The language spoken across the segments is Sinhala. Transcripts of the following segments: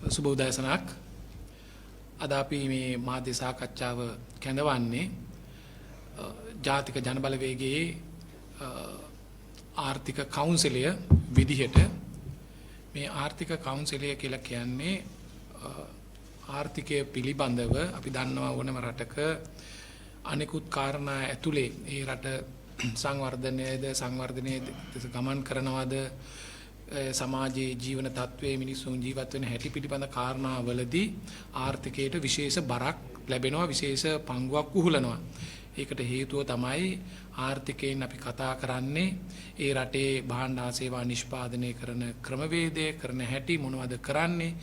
සුබ උදෑසනක්. අද අපි මේ මාධ්‍ය සාකච්ඡාව කැඳවන්නේ ජාතික ජනබලවේගයේ ආර්ථික කවුන්සිලය විදිහට. මේ ආර්ථික කවුන්සිලය කියලා කියන්නේ ආර්ථිකය පිළිබඳව අපි දන්නවා ඕනම රටක අනිකුත් කාරණා ඇතුලේ ඒ රට සංවර්ධනයේද ගමන් කරනවද, සමාජයේ ජීවන තත්ත්වයේ මිනිසුන් ජීවත් වෙන හැටි පිළිබඳ කාරණාවලදී ආර්ථිකයට විශේෂ බරක් ලැබෙනවා, විශේෂ පංගුවක් උහුලනවා. ඒකට හේතුව තමයි ආර්ථිකයෙන් අපි කතා කරන්නේ ඒ රටේ භාණ්ඩ සේවා නිෂ්පාදනය කරන ක්‍රමවේදය, කරන හැටි මොනවද කරන්නේ,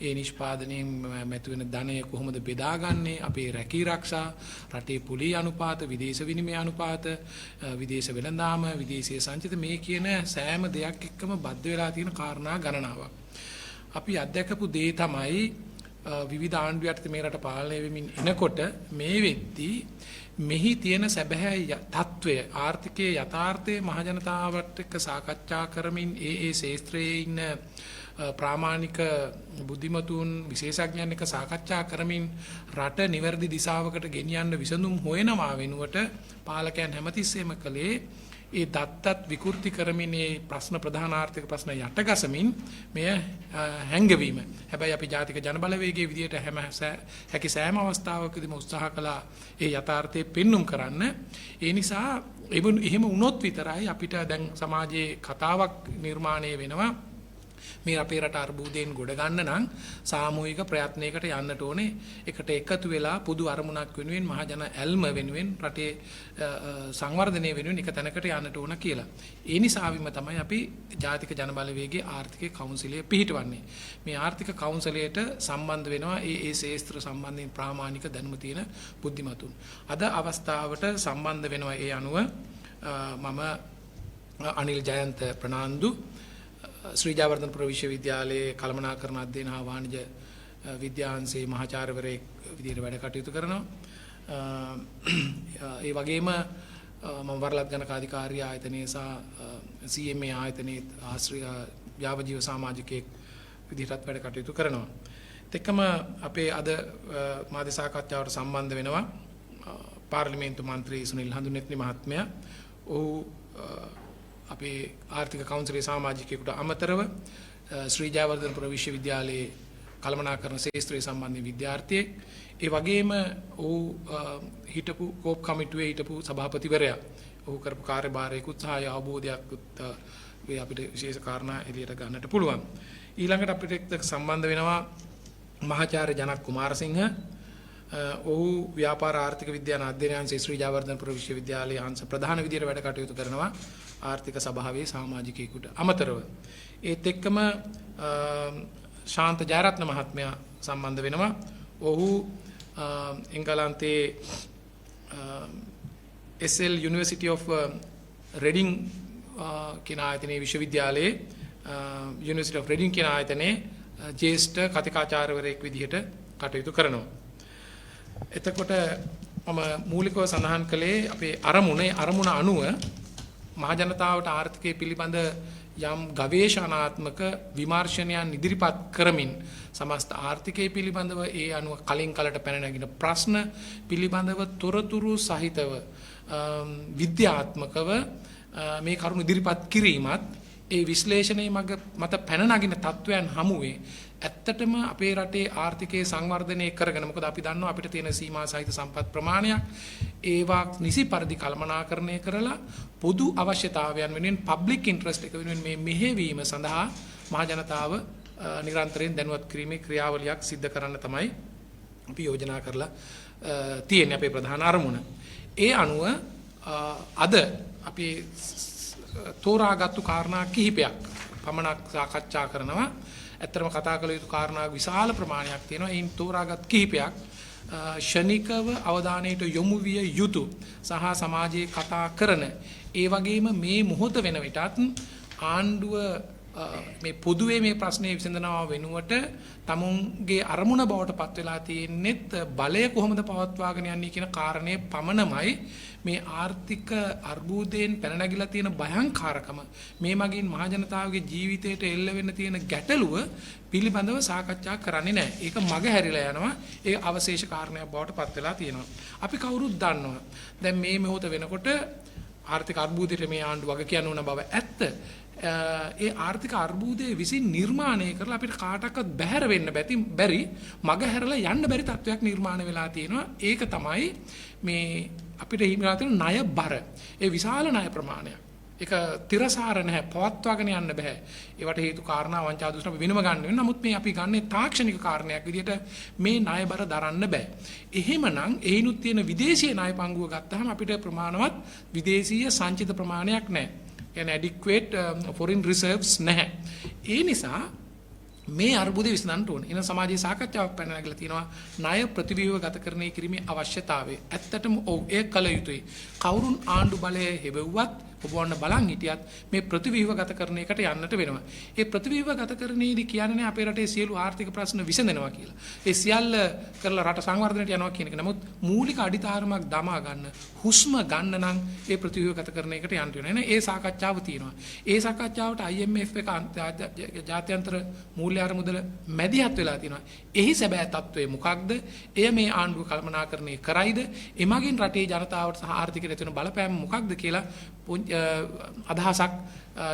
ඒ නිෂ්පාදනයෙන් මැතුවෙන ධනය කොහොමද බෙදාගන්නේ, අපේ රැකී ආරක්ෂා, රටේ පොලී අනුපාත, විදේශ විනිමය අනුපාත, විදේශ වෙළඳාම, විදේශීය සංචිත, මේ කියන සෑම දෙයක් එක්කම බද්ධ වෙලා තියෙන කාරණා ගණනාවක්. අපි අත්දැකපු දේ තමයි විවිධ ආණ්ඩු යටතේ මේ රට පාලනය වෙමින් එනකොට මේ වෙද්දී මෙහි තියෙන සැබෑ තත්වය, ආර්ථිකයේ යථාර්ථයේ මහජනතාවට එක්ක සාකච්ඡා කරමින් ඒ ශාස්ත්‍රයේ ඉන්න ප්‍රාමාණික බුද්ධිමතුන්, විශේෂඥයන් එක්ක සාකච්ඡා කරමින් රට නිවැරදි දිශාවකට ගෙනියන්න විසඳුම් හොයනවා වෙනුවට පාලකයන් හැමතිස්සෙම කළේ ඒ දත්තත් විකෘති කරමින් ඒ ප්‍රශ්න, ප්‍රධාන ආර්ථික ප්‍රශ්න යටගසමින් මෙය හැංගවීම. හැබැයි අපි ජාතික ජනබලවේගයේ විදියට හැකි සෑම අවස්ථාවකදීම උත්සාහ කළා ඒ යථාර්ථය පෙන්눔 කරන්න. ඒ නිසා එහෙම වුණොත් විතරයි අපිට දැන් සමාජයේ කතාවක් නිර්මාණය වෙනවා. මේ අපේ රට අර්බුදයෙන් ගොඩ ගන්න නම් සාමූහික ප්‍රයත්නයකට යන්නට ඕනේ. එකට එකතු වෙලා පොදු අරමුණක් වෙනුවෙන්, මහජන ඇල්ම වෙනුවෙන්, රටේ සංවර්ධනය වෙනුවෙන් එක තැනකට යන්නට ඕන කියලා. ඒ නිසාවින්ම තමයි අපි ජාතික ජනබලවේගයේ ආර්ථික කවුන්සිලය පිහිටවන්නේ. මේ ආර්ථික කවුන්සිලයට සම්බන්ධ වෙනවා ඒ ශාස්ත්‍ර සම්බන්ධයෙන් ප්‍රාමාණික දැනුම තියෙන බුද්ධිමතුන්. අද අවස්ථාවට සම්බන්ධ වෙනවා ඒ අනුව මම අනිල් ජයන්ත ප්‍රනාන්දු, ශ්‍රී ජයවර්ධනපුර විශ්වවිද්‍යාලයේ කළමනාකරණ අධ්‍යයන හා වාණිජ්‍ය විද්‍යාංශයේ මහාචාර්යවරයෙක් විදිහට වැඩ කටයුතු කරනවා. ඒ වගේම මම වරලත් ගණක අධිකාරිය ආයතනයේ සහ CMA ආයතනයේ ආශ්‍රිත ව්‍යාපජීව සමාජිකයෙක් විදිහටත් වැඩ කටයුතු කරනවා. එතකම අපේ අද මාධ්‍ය සාකච්ඡාවට සම්බන්ධ වෙනවා පාර්ලිමේන්තු මන්ත්‍රී සුනිල් හඳුනෙත්නි මහත්මයා. ඔහු අපේ ආර්ථික කවුන්සිලේ සමාජිකයෙකුට අමතරව ශ්‍රී ජයවර්ධනපුර විශ්වවිද්‍යාලයේ කළමනාකරණ ශාස්ත්‍රයේ සම්බන්ධ විද්‍යාර්ථියෙක්. ඒ වගේම ඔහු හිටපු කෝප් කමිටුවේ හිටපු සභාපතිවරයා. ඔහු කරපු කාර්යභාරයකුත් සහ අවබෝධයක්ත් අපිට විශේෂ කාරණා එළියට ගන්නට පුළුවන්. ඊළඟට අපිට එක්ක සම්බන්ධ වෙනවා මහාචාර්ය ජනක් කුමාරසිංහ. ඔහු ව්‍යාපාර ආර්ථික විද්‍යාන අධ්‍යයනයන්සේ ශ්‍රී ජයවර්ධනපුර විශ්වවිද්‍යාලයේ අංශ ප්‍රධාන විදියට වැඩ කටයුතු කරනවා ආර්ථික සභාවේ සමාජිකයෙකුට අමතරව. ඒත් එක්කම ශාන්ත ජයරත්න මහත්මයා සම්බන්ධ වෙනවා. ඔහු එංගලන්තයේ SL University of Reading කියන ආයතනයේ විශ්වවිද්‍යාලයේ University of Reading කියන ආයතනයේ ජ්‍යෙෂ්ඨ කතිකාචාර්යවරයෙක් විදිහට කටයුතු කරනවා. එතකොට මම මූලිකව සඳහන් කළේ අපේ අරමුණ අනුව මහජනතාවට ආර්ථිකය පිළිබඳ යම් ගවේෂණාත්මක විමර්ශනයන් ඉදිරිපත් කරමින් සමස්ත ආර්ථිකය පිළිබඳව ඒ අනුව කලින් කලට පැන නැගින ප්‍රශ්න පිළිබඳව තොරතුරු සහිතව විද්‍යාත්මකව මේ කරුණු ඉදිරිපත් කිරීමත් ඒ විශ්ලේෂණයේ මත පැන නගින තත්වයන් හමුවේ ඇත්තටම අපේ රටේ ආර්ථිකයේ සංවර්ධනය කරගෙන, මොකද අපි දන්නවා අපිට තියෙන සීමා සහිත සම්පත් ප්‍රමාණයක්, ඒවා නිසි පරිදි කළමනාකරණය කරලා පොදු අවශ්‍යතාවයන් වෙනුවෙන්, පබ්ලික් ඉන්ට්‍රස්ට් එක වෙනුවෙන් මේ මෙහෙවීම සඳහා මහජනතාව නිරන්තරයෙන් දැනුවත් කිරීමේ ක්‍රියාවලියක් සිද්ධ කරන්න තමයි අපි යෝජනා කරලා තියෙන්නේ අපේ ප්‍රධාන අරමුණ. ඒ අනුව අද අපි තෝරාගත්තු කාරණා කිහිපයක් පමණක් සාකච්ඡා කරනවා. ඇත්තටම කතා කළ යුතු කාරණා විශාල ප්‍රමාණයක් තියෙනවා. ඒන් තෝරාගත් කිහිපයක් ෂණිකව අවධානයට යොමු විය යුතු සහ සමාජයේ කතා කරන, ඒ වගේම මේ මොහොත වෙන විටත් ආණ්ඩුව මේ පොදුවේ මේ ප්‍රශ්නේ විසඳනවා වෙනුවට තමුන්ගේ අරමුණ බවට පත් වෙලා තියෙන්නේත් බලය කොහොමද පවත්වාගෙන යන්නේ කියන කාරණේ පමණමයි මේ ආර්ථික අර්බුදයෙන් පැන නැගිලා තියෙන භයංකාරකම මේ මගින් මහජනතාවගේ ජීවිතයට එල්ල වෙන්න තියෙන ගැටලුව පිළිබඳව සාකච්ඡා කරන්නේ නැහැ. ඒක මග හැරිලා යනවා. ඒ අවශේෂ කාරණයක් බවට පත් වෙලා තියෙනවා. අපි කවුරුත් දන්නවා. දැන් මේ මොහොත වෙනකොට ආර්ථික අර්බුදයට මේ ආණ්ඩුව වග කියන්න ඕන බව ඇත්ත. ඒ ආර්ථික අර්බුදයේ විසින් නිර්මාණය කරලා අපිට කාටවත් බැහැර වෙන්න බැරි මග හැරලා යන්න බැරි තත්වයක් නිර්මාණය වෙලා තියෙනවා. ඒක තමයි මේ අපිට හිමිලා තියෙන ණය බර. ඒ විශාල ණය ප්‍රමාණයක්. ඒක තිරසාර නැහැ, පවත්වාගෙන යන්න බෑ. ඒවට හේතු කාරණා වංචා දුෂ්ණ වෙනම ගන්න වෙනවා. නමුත් මේ අපි ගන්නේ තාක්ෂණික කාරණයක් විදිහට මේ ණය බර දරන්න බෑ. එහෙමනම් එයිනුත් තියෙන විදේශීය ණය පංගුව ගත්තාම අපිට ප්‍රමාණවත් විදේශීය සංචිත ප්‍රමාණයක් නැහැ. කියන්නේ adequate foreign reserves නැහැ. ඒ නිසා මේ අර්බුදේ විසඳන්න ඕනේ. එන සමාජයේ සාකච්ඡාවක් පැන නැගලා තියෙනවා ණය ප්‍රතිව්‍යුහගත කරණය කිරීමේ අවශ්‍යතාවය. ඇත්තටම ඔව් ඒ කල යුතුයි. කවුරුන් ආණ්ඩු බලය හෙවුවත් ඔබ වන්න බලන් හිටියත් මේ ප්‍රතිව්‍යුහගත කරණයකට යන්නට වෙනවා. ඒ ප්‍රතිව්‍යුහගත කරණයේදී කියන්නේ අපේ රටේ සියලු ආර්ථික ප්‍රශ්න විසඳෙනවා කියලා. ඒ සියල්ල කරලා රට සංවර්ධනයට යනවා කියන එක. නමුත් මූලික අඩිතාරමක් දමා ගන්න, හුස්ම ගන්න නම් ඒ ප්‍රතිව්‍යුහගත කරණයකට යන්න වෙනවා. ඒ සාකච්ඡාව තියෙනවා. ඒ සාකච්ඡාවට IMF එක ජාත්‍යන්තර මූල්‍ය අරමුදල මැදිහත් වෙලා තියෙනවා. එහි සැබෑ තත්වය මොකක්ද? එය මේ ආණ්ඩුව කළමනාකරණය කරයිද? එමගින් රටේ ජනතාවට සහ ආර්ථිකයට තියෙන බලපෑම මොකක්ද කියලා අදහසක්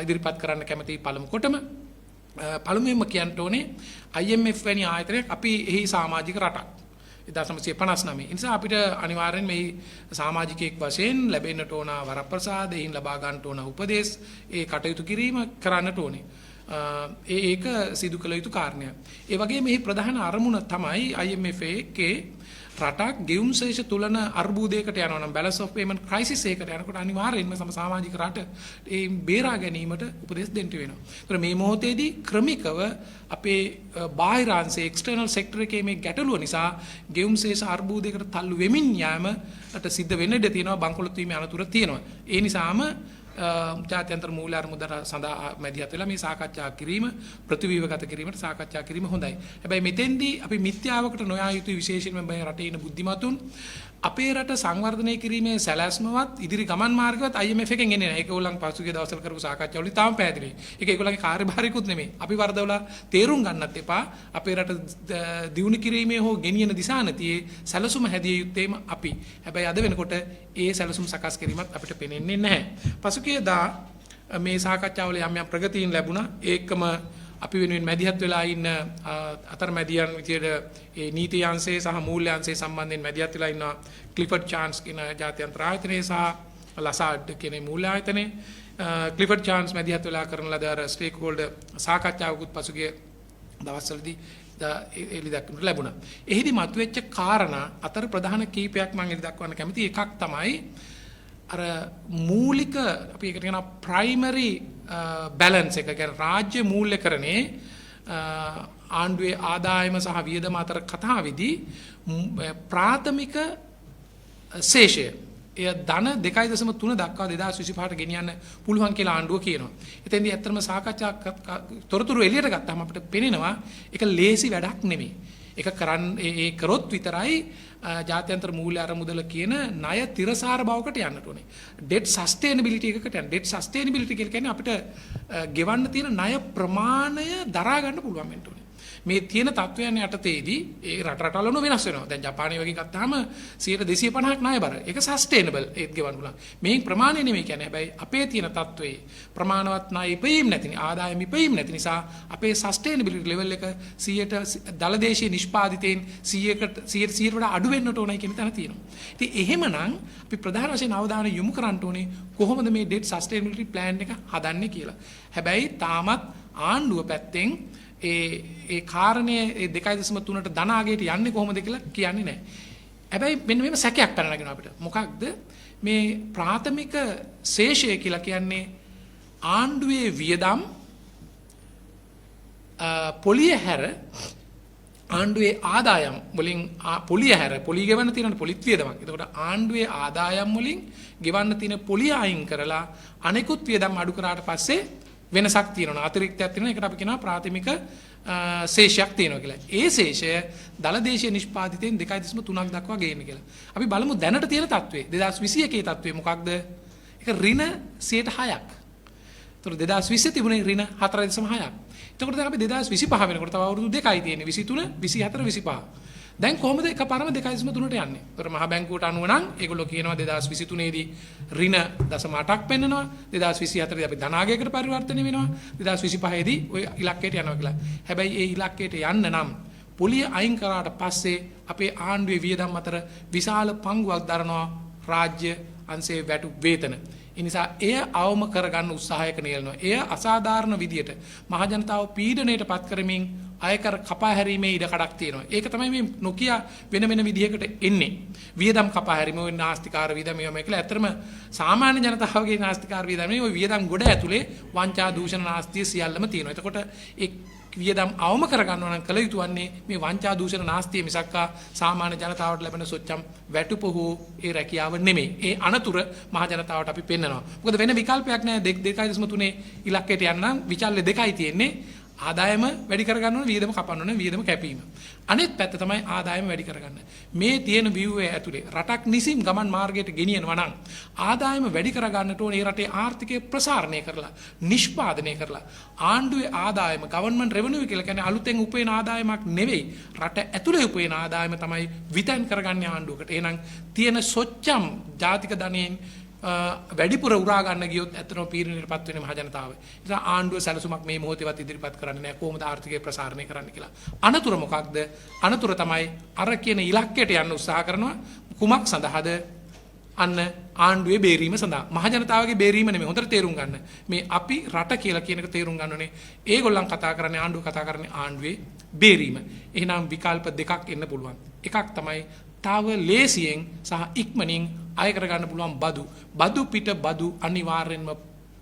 ඉදිරිපත් කරන්න කැමතියි. පළමුවෙන්ම කියන්න ඕනේ IMF වැනි ආයතනයක් අපි එහි සමාජික රටක් 1959. ඒ නිසා අපිට අනිවාර්යෙන් මේ සමාජිකයෙක් වශයෙන් ලැබෙන්නට ඕන වරප්‍රසාද, එයින් ලබා ගන්නට ඕන උපදෙස්, ඒ කටයුතු කිරීම කරන්නට ඕනේ. ඒක සිදු කළ යුතු කාරණයක්. ඒ වගේම මේ ප්‍රධාන අරමුණ තමයි IMF එකේ රටක් ගෙවුම් ශේෂ තුලන අර්බුදයකට යනවා නම් balance of payment crisis එකකට යනකොට අනිවාර්යයෙන්ම සමාජික රට ඒ බේරා ගැනීමට උපදෙස් දෙන්න වෙනවා. ඒතර මේ මොහොතේදී ක්‍රමිකව අපේ බාහිරාංශයේ external sector එකේ මේ ගැටලුව නිසා ගෙවුම් ශේෂ අර්බුදයකට තල්ලු වෙමින් යාමට සිද්ධ වෙන්න ඉඩ තියෙනවා. බංකොලොත් වීමේ අනතුර තියෙනවා. ඒ නිසාම ජාත්‍යන්තර මූල්‍ය අරමුදල සඳහා මැදිහත් වෙලා මේ සාකච්ඡා කිරීම ප්‍රතිව්‍යුහගත කිරීමට සාකච්ඡා කිරීම හොඳයි. හැබැයි මෙතෙන්දී අපි මිත්‍යාවකට නොයා යුතුයි. විශේෂයෙන්ම මේ රටේ ඉන්න බුද්ධිමතුන් අපේ රට සංවර්ධනය කිරීමේ සැලැස්මවත් ඉදිරි ගමන් මාර්ගවත් IMF එකෙන් එන්නේ නැහැ. ඒක ඕගොල්ලන් පසුගිය දවස්වල කරපු සාකච්ඡාවලින් තාම පැහැදිලි. ඒක ඒගොල්ලන්ගේ කාර්යභාරයකුත් නෙමෙයි. අපි වරදවලා තේරුම් ගන්නත් එපා. අපේ රට දියුණු කිරීමේ හෝ ගෙනියන දිශානතියේ සැලසුම හැදිය යුත්තේම අපි. හැබැයි අද වෙනකොට ඒ සැලසුම් සකස් කිරීමත් අපිට පේන්නේ නැහැ. පසුගියදා මේ සාකච්ඡාවල යම් යම් ප්‍රගතීන් ලැබුණා. ඒකම අපි වෙනුවෙන් මැදිහත් වෙලා ඉන්න අතරමැදියන් විදියට ඒ නීති අංශයේ සහ මූල්‍ය අංශයේ සම්බන්ධයෙන් මැදිහත් වෙලා ඉන්න ක්ලිෆර්ඩ් චාන්ස් කියන ජාත්‍යන්තර ආයතනයේ සහ ලසාඩ් කියන මූල්‍ය ආයතනයේ ක්ලිෆර්ඩ් චාන්ස් මැදිහත් වෙලා කරන ලද අර ස්ටේක් හෝල්ඩර් සාකච්ඡාවකුත් පසුගිය දවස්වලදී එලි දක්වන්නට ලැබුණා. එහිදී මතුවෙච්ච කාරණා අතර ප්‍රධාන කීපයක් මම එලි දක්වන්න කැමතියි. එකක් තමයි අර මූලික අපි ඒකට කියනවා ප්‍රයිමරි බැලන්ස් එක. කියන්නේ රාජ්‍ය මූල්‍යකරණේ ආණ්ඩුවේ ආදායම සහ වියදම අතර කතාවේදී ප්‍රාථමික ශේෂය එය ධන 2.3 දක්වා 2025ට ගෙනියන්න පුළුවන් කියලා ආණ්ඩුව කියනවා. එතෙන්දී ඇත්තටම සාකච්ඡා තොරතුරු එළියට ගත්තාම අපිට පේනවා ඒක ලේසි වැඩක් නෙමෙයි. ඒක ඒ කරොත් විතරයි ජාත්‍යන්තර මූල්‍ය අරමුදල කියන ණය තිරසාර බවකට යන්නට ඕනේ. ඩෙට් සස්ටේනබිලිටි එකකට යන්න. ඩෙට් සස්ටේනබිලිටි කියන්නේ අපිට ගෙවන්න තියෙන ණය ප්‍රමාණය දරා ගන්න පුළුවන් වෙන්න ඕනේ. මේ තියෙන තත්වයන් යටතේදී ඒ රටවල වෙනස් වෙනවා. දැන් ජපානයේ වගේ ගත්තාම 250ක් ණය බර. ඒක සස්ටේනබල් ඒත් ගෙවන්න පුළුවන්. මේ ප්‍රමාණය නෙමෙයි කියන්නේ. හැබැයි අපේ තියෙන තත්වයේ ප්‍රමාණවත් ණය ඉපීම් නැති ආදායම ඉපීම් නැති නිසා අපේ සස්ටේනබිලිටි ලෙවල් එක 100ට දලදේශීය නිෂ්පාදිතයෙන් 100කට වඩා අඩු වෙන්නට ඕනයි කියන තැන තියෙනවා. ඉතින් එහෙමනම් අපි ප්‍රධාන වශයෙන් අවධානය යොමු කරන්න ඕනේ කොහොමද මේ ඩෙට් සස්ටේනබිලිටි ප්ලෑන් එක හදන්නේ කියලා. හැබැයි තාමත් ආණ්ඩුව පැත්තෙන් ඒ කාරණේ 2.3ට ධනාගයට යන්නේ කොහොමද කියලා කියන්නේ නැහැ. හැබැයි මෙන්න මේව සැකයක් පැන නගිනවා අපිට. මොකක්ද මේ ප්‍රාථමික ශේෂය කියලා කියන්නේ ආණ්ඩුවේ වියදම් පොලිය හැර ආණ්ඩුවේ ආදායම් වලින් පොලිය හැර පොලිය ගෙවන්න තියෙන පොලිත් වියදමක්. එතකොට ආණ්ඩුවේ ආදායම් වලින් ගෙවන්න තියෙන පොලිය අයින් කරලා අනෙකුත් වියදම් අඩු කරාට පස්සේ වෙනසක් තියෙනවා. අතිරික්තයක් තියෙනවා. ඒකට අපි කියනවා ප්‍රාථමික ශේෂයක් තියෙනවා කියලා. ඒ ශේෂය දලදේශීය නිෂ්පාදිතයෙන් 2.3ක් දක්වා ගේන්න කියලා. අපි බලමු දැනට තියෙන තත්ත්වය. 2021 තත්ත්වය මොකක්ද? ඒක ඍණ 6%ක්. ඒතර 2020 තිබුණේ ඍණ 4.6ක්. එතකොට දැන් අපි 2025 වෙනකොට තව අවුරුදු දෙකයි තියෙන්නේ. 23, 24, 25. දැන් කොහොමද එකපාරම 2.3ට යන්නේ? ඒතර මහ බැංකුවට අනුව නම් ඒගොල්ලෝ කියනවා 2023 දී ඍණ 0.8ක් පෙන්නනවා. 2024 දී අපි ධනාගයකට පරිවර්තනය වෙනවා. 2025 දී ওই ඉලක්කයට යනවා කියලා. හැබැයි ඒ ඉලක්කයට යන්න නම් පොලිය අයින් කරාට පස්සේ අපේ ආණ්ඩුවේ වියදම් අතර විශාල පංගුවක් දරනවා රාජ්‍ය අංශයේ වැටු වේතන. ඒ නිසා එය අවම කරගන්න උත්සාහයක නියැලෙනවා. එය අසාධාරණ විදියට මහ ජනතාව පීඩණයට පත් කරමින් අයකර කපා හැරීමේ ඉඩ කඩක් තියෙනවා. ඒක තමයි මේ නොකිය වෙන වෙන විදිහකට එන්නේ. වියදම් කපා හැරීම ඔය නාස්තිකාර වියදම් මේවා කියලා. ඇත්තටම සාමාන්‍ය ජනතාවගේ නාස්තිකාර වියදම් නෙවෙයි ඔය වියදම් ගොඩ ඇතුලේ වංචා දූෂණ නාස්තිය සියල්ලම තියෙනවා. එතකොට ඒ වියදම් අවම කරගන්නවා නම් කල යුතු වන්නේ මේ වංචා දූෂණ නාස්තිය මිසක්කා සාමාන්‍ය ජනතාවට ලැබෙන සොච්චම් වැටුපහු ඒ රැකියාව නෙමෙයි. ඒ අනතුර මහ ජනතාවට අපි පෙන්නනවා. මොකද වෙන විකල්පයක් නැහැ. 2.3 ඉලක්කයට යන්න විචල්්‍ය දෙකයි තියෙන්නේ. ආදායම වැඩි කරගන්න ඕන, වියදම කපන්න ඕන, වියදම කැපීම. අනෙත් පැත්ත තමයි ආදායම වැඩි කරගන්න. මේ තියෙන ව්‍යුහය ඇතුලේ රටක් නිසින් ගමන් මාර්ගයට ගෙනියනවා නම් ආදායම වැඩි කරගන්නට ඕනේ. ඒ රටේ ආර්ථිකය ප්‍රසාරණය කරලා, නිෂ්පාදනය කරලා ආණ්ඩුවේ ආදායම ගවර්න්මන්ට් රෙවෙනියු කියලා කියන්නේ අලුතෙන් උපයන ආදායමක් නෙවෙයි. රට ඇතුලේ උපයන ආදායම තමයි විතන් කරගන්නේ ආණ්ඩුවකට. එහෙනම් තියෙන සොච්චම් ජාතික ධනයෙන් වැඩිපුර උරා ගන්න ගියොත් ඇත්තටම පීඩනයටපත් වෙන්නේ මහ ජනතාව. ඒ නිසා ආණ්ඩුව සැලසුමක් මේ මොහොතේවත් ඉදිරිපත් කරන්නේ නැහැ කොහොමද ආර්ථිකය ප්‍රසාරණය කරන්න කියලා. අනතුර මොකක්ද? අනතුර තමයි අර කියන ඉලක්කයට යන්න උත්සාහ කරනවා. කුමක් සඳහාද? අන්න ආණ්ඩුවේ බේරීම සඳහා. මහ ජනතාවගේ බේරීම නෙමෙයි. හොඳට තේරුම් ගන්න. මේ අපි රට කියලා කියන එක තේරුම් ගන්න ඕනේ. ඒගොල්ලන් කතා කරන්නේ ආණ්ඩුව කතා කරන්නේ ආණ්ඩුවේ බේරීම. එහෙනම් විකල්ප දෙකක් එන්න පුළුවන්. එකක් තමයි තව ලේසියෙන් සහ ඉක්මනින් අය කරගන්න පුළුවන් බදු පිට බදු අනිවාර්යෙන්ම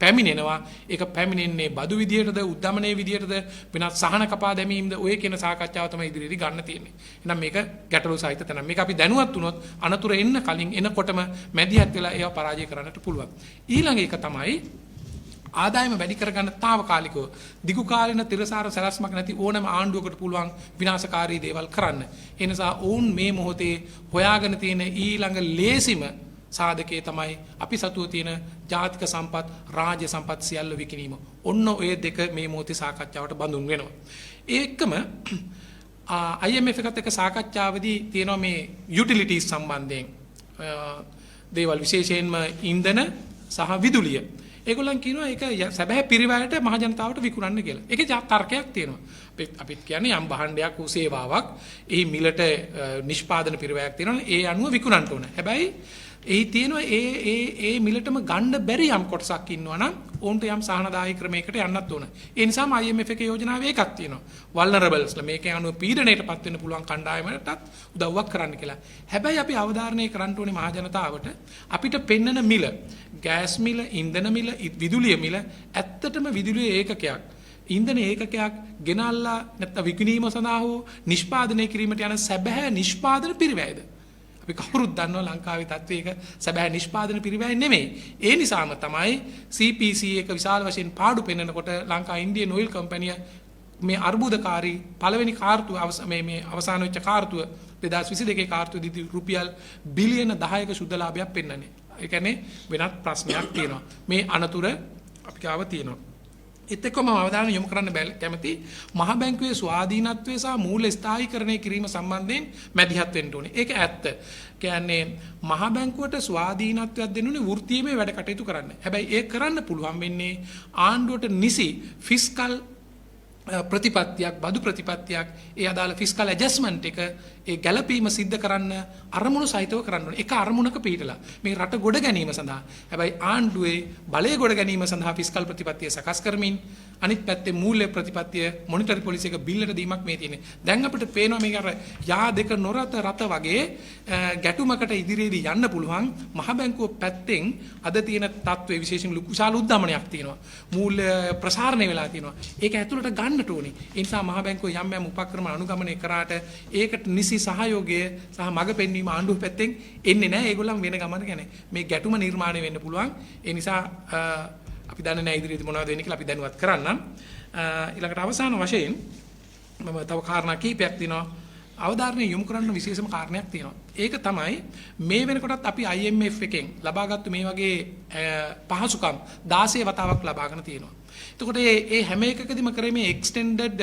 පැමිණෙනවා. ඒක පැමිණෙන්නේ බදු විදියටද උද්දමනයේ විදියටද වෙනත් සහන කපා දැමීමද ඔය කියන සාකච්ඡාව තමයි ඉදිරියේදී ගන්න තියෙන්නේ. එහෙනම් මේක ගැටලු සහිත තැනක්. මේක අපි දැනුවත් වුණොත් අනතුර එන්න කලින් එනකොටම මැදිහත් වෙලා ඒව පරාජය කරන්නට පුළුවන්. ඊළඟ එක තමයි ආදායම වැඩි කරගන්න తాවකාලිකව දිගු කාලින තිරසාර සැලැස්මක් නැති ඕනෑම ආණ්ඩුවකට පුළුවන් විනාශකාරී දේවල් කරන්න. ඒ නිසා ඔවුන් මේ මොහොතේ හොයාගෙන තියෙන ඊළඟ ලේසිම සාධකයේ තමයි අපි සතුව තියෙන ජාතික සම්පත්, රාජ්‍ය සම්පත් සියල්ල විකිණීම. ඔන්න ඔය දෙක මේ මොහොතේ සාකච්ඡාවට බඳුන් වෙනවා. ඒ එක්කම IMF එකත් එක්ක සාකච්ඡාවේදී තියෙනවා මේ යුටිලිටිස් සම්බන්ධයෙන් දේවල් විශේෂයෙන්ම ඉන්ධන සහ විදුලිය. ඒගොල්ලන් කියනවා ඒක සැබෑ පිරිවැයට මහ ජනතාවට විකුණන්න කියලා. ඒකේ තර්කයක් තියෙනවා. අපිත් කියන්නේ යම් භාණ්ඩයක් වූ සේවාවක් එහි මිලට නිෂ්පාදන පිරිවැයක් තියෙනවා. ඒ අනුව විකුණන්න ඕන. හැබැයි එහි තියෙනවා ඒ මිලටම ගන්න බැරි යම් කොටසක් ඉන්නවා නම් ඕන්ට යම් සහනදායී ක්‍රමයකට යන්නත් ඕන. ඒ නිසාම IMF එකේ යෝජනාවේ එකක් තියෙනවා. වල්නරබල්ස්ලා මේකේ අනුව පීඩණයටපත් වෙන්න පුළුවන් කණ්ඩායමටත් උදව්වක් කරන්න කියලා. හැබැයි අපි අවධාරණය කරන්න ඕනේ මහ ජනතාවට අපිට පෙන්නන මිල, ගෑස් මිල, ඉන්ධන මිල, විදුලිය මිල ඇත්තටම විදුලිය ඒකකයක්, ඉන්ධන ඒකකයක් ගෙනල්ලා නැත්නම් විකිණීම සඳහා හෝ නිෂ්පාදනය කිරීමට යන සැබෑ නිෂ්පාදන පිරිවැයද? අපි කවුරුත් දන්නවා ලංකාවේ තත්ත්වයක සැබෑ නිෂ්පාදන පිරිවැය නෙමෙයි. ඒ නිසාම තමයි CPC එක විශාල වශයෙන් පාඩු පෙන්නකොට ලංකා ඉන්දියන් ඔයිල් කම්පැනිය මේ අර්බුදකාරී පළවෙනි කාර්තුව මේ අවසාන වෙච්ච කාර්තුව 2022 කාර්තුවේදී රුපියල් බිලියන 10ක සුද්ධ ලාභයක් පෙන්නන්නේ. ඒ කියන්නේ වෙනත් ප්‍රශ්නයක් තියෙනවා. මේ අනතුර අපි ගාව තියෙනවා. ඒත් එක්කම අවධානය යොමු කරන්න කැමති මහ බැංකුවේ ස්වාධීනත්වය සහ මූල්‍ය ස්ථායීකරණය කිරීම සම්බන්ධයෙන් මැදිහත් වෙන්න ඕනේ. ඒක ඇත්ත. කියන්නේ මහ බැංකුවට ස්වාධීනත්වයක් දෙන්නුනේ වෘත්තීයමය වැඩ කටයුතු කරන්න. හැබැයි ඒක කරන්න පුළුවන් වෙන්නේ ආණ්ඩුවට නිසි ෆිස්කල් ප්‍රතිපත්තියක්, බදු ප්‍රතිපත්තියක්, ඒ අදාළ ෆිස්කල් ඇඩ්ජස්ට්මන්ට් එක ඒ ගැළපීම සිද්ධ කරන්න අරමුණු සහිතව කරන්න ඕනේ. එක අරමුණක පිටලා මේ රට ගොඩ ගැනීම සඳහා. හැබැයි ආණ්ඩුවේ බලය ගොඩ ගැනීම සඳහා ෆිස්කල් ප්‍රතිපත්තිය සකස් කරමින් අනිත් පැත්තේ මූල්‍ය ප්‍රතිපත්තිය මොනිටරි පොලිසි එක බිල්ලට දීමක් මේ තියෙන්නේ. දැන් අපිට පේනවා මේක අර යා දෙක නොරත රත වගේ ගැටුමකට ඉදිරියේදී යන්න පුළුවන්. මහ බැංකුව පැත්තෙන් අද තියෙන තත්ත්වයේ විශේෂයෙන් විශාල උද්දමනයක් තියෙනවා. මූල්‍ය ප්‍රසාරණය වෙලා තියෙනවා. ඒක ඇතුළට ගන්නට ඕනේ. ඒ නිසා මහ බැංකුව යම් යම් උපක්‍රම අනුගමනය කරාට ඒකට නිසි සහයෝගය සහ මඟ පෙන්වීම ආණ්ඩුව පැත්තෙන් එන්නේ නැහැ. ඒගොල්ලන් වෙන ගමන ගැන මේ ගැටුම නිර්මාණය වෙන්න පුළුවන්. ඒ නිසා අපි දන්නේ නැහැ ඉදිරියේදී මොනවද වෙන්නේ කියලා අපි දැනුවත් කරන්නම්. ඊළඟට අවසාන වශයෙන් මම තව කාරණා කීපයක් තියෙනවා. අවධාරණය යොමු කරන්න විශේෂම කාරණයක් තියෙනවා. ඒක තමයි මේ වෙනකොටත් අපි IMF එකෙන් ලබාගත්තු මේ වගේ පහසුකම් 16 වතාවක් ලබාගෙන තියෙනවා. එතකොට මේ හැම එකකදීම කරේ මේ extended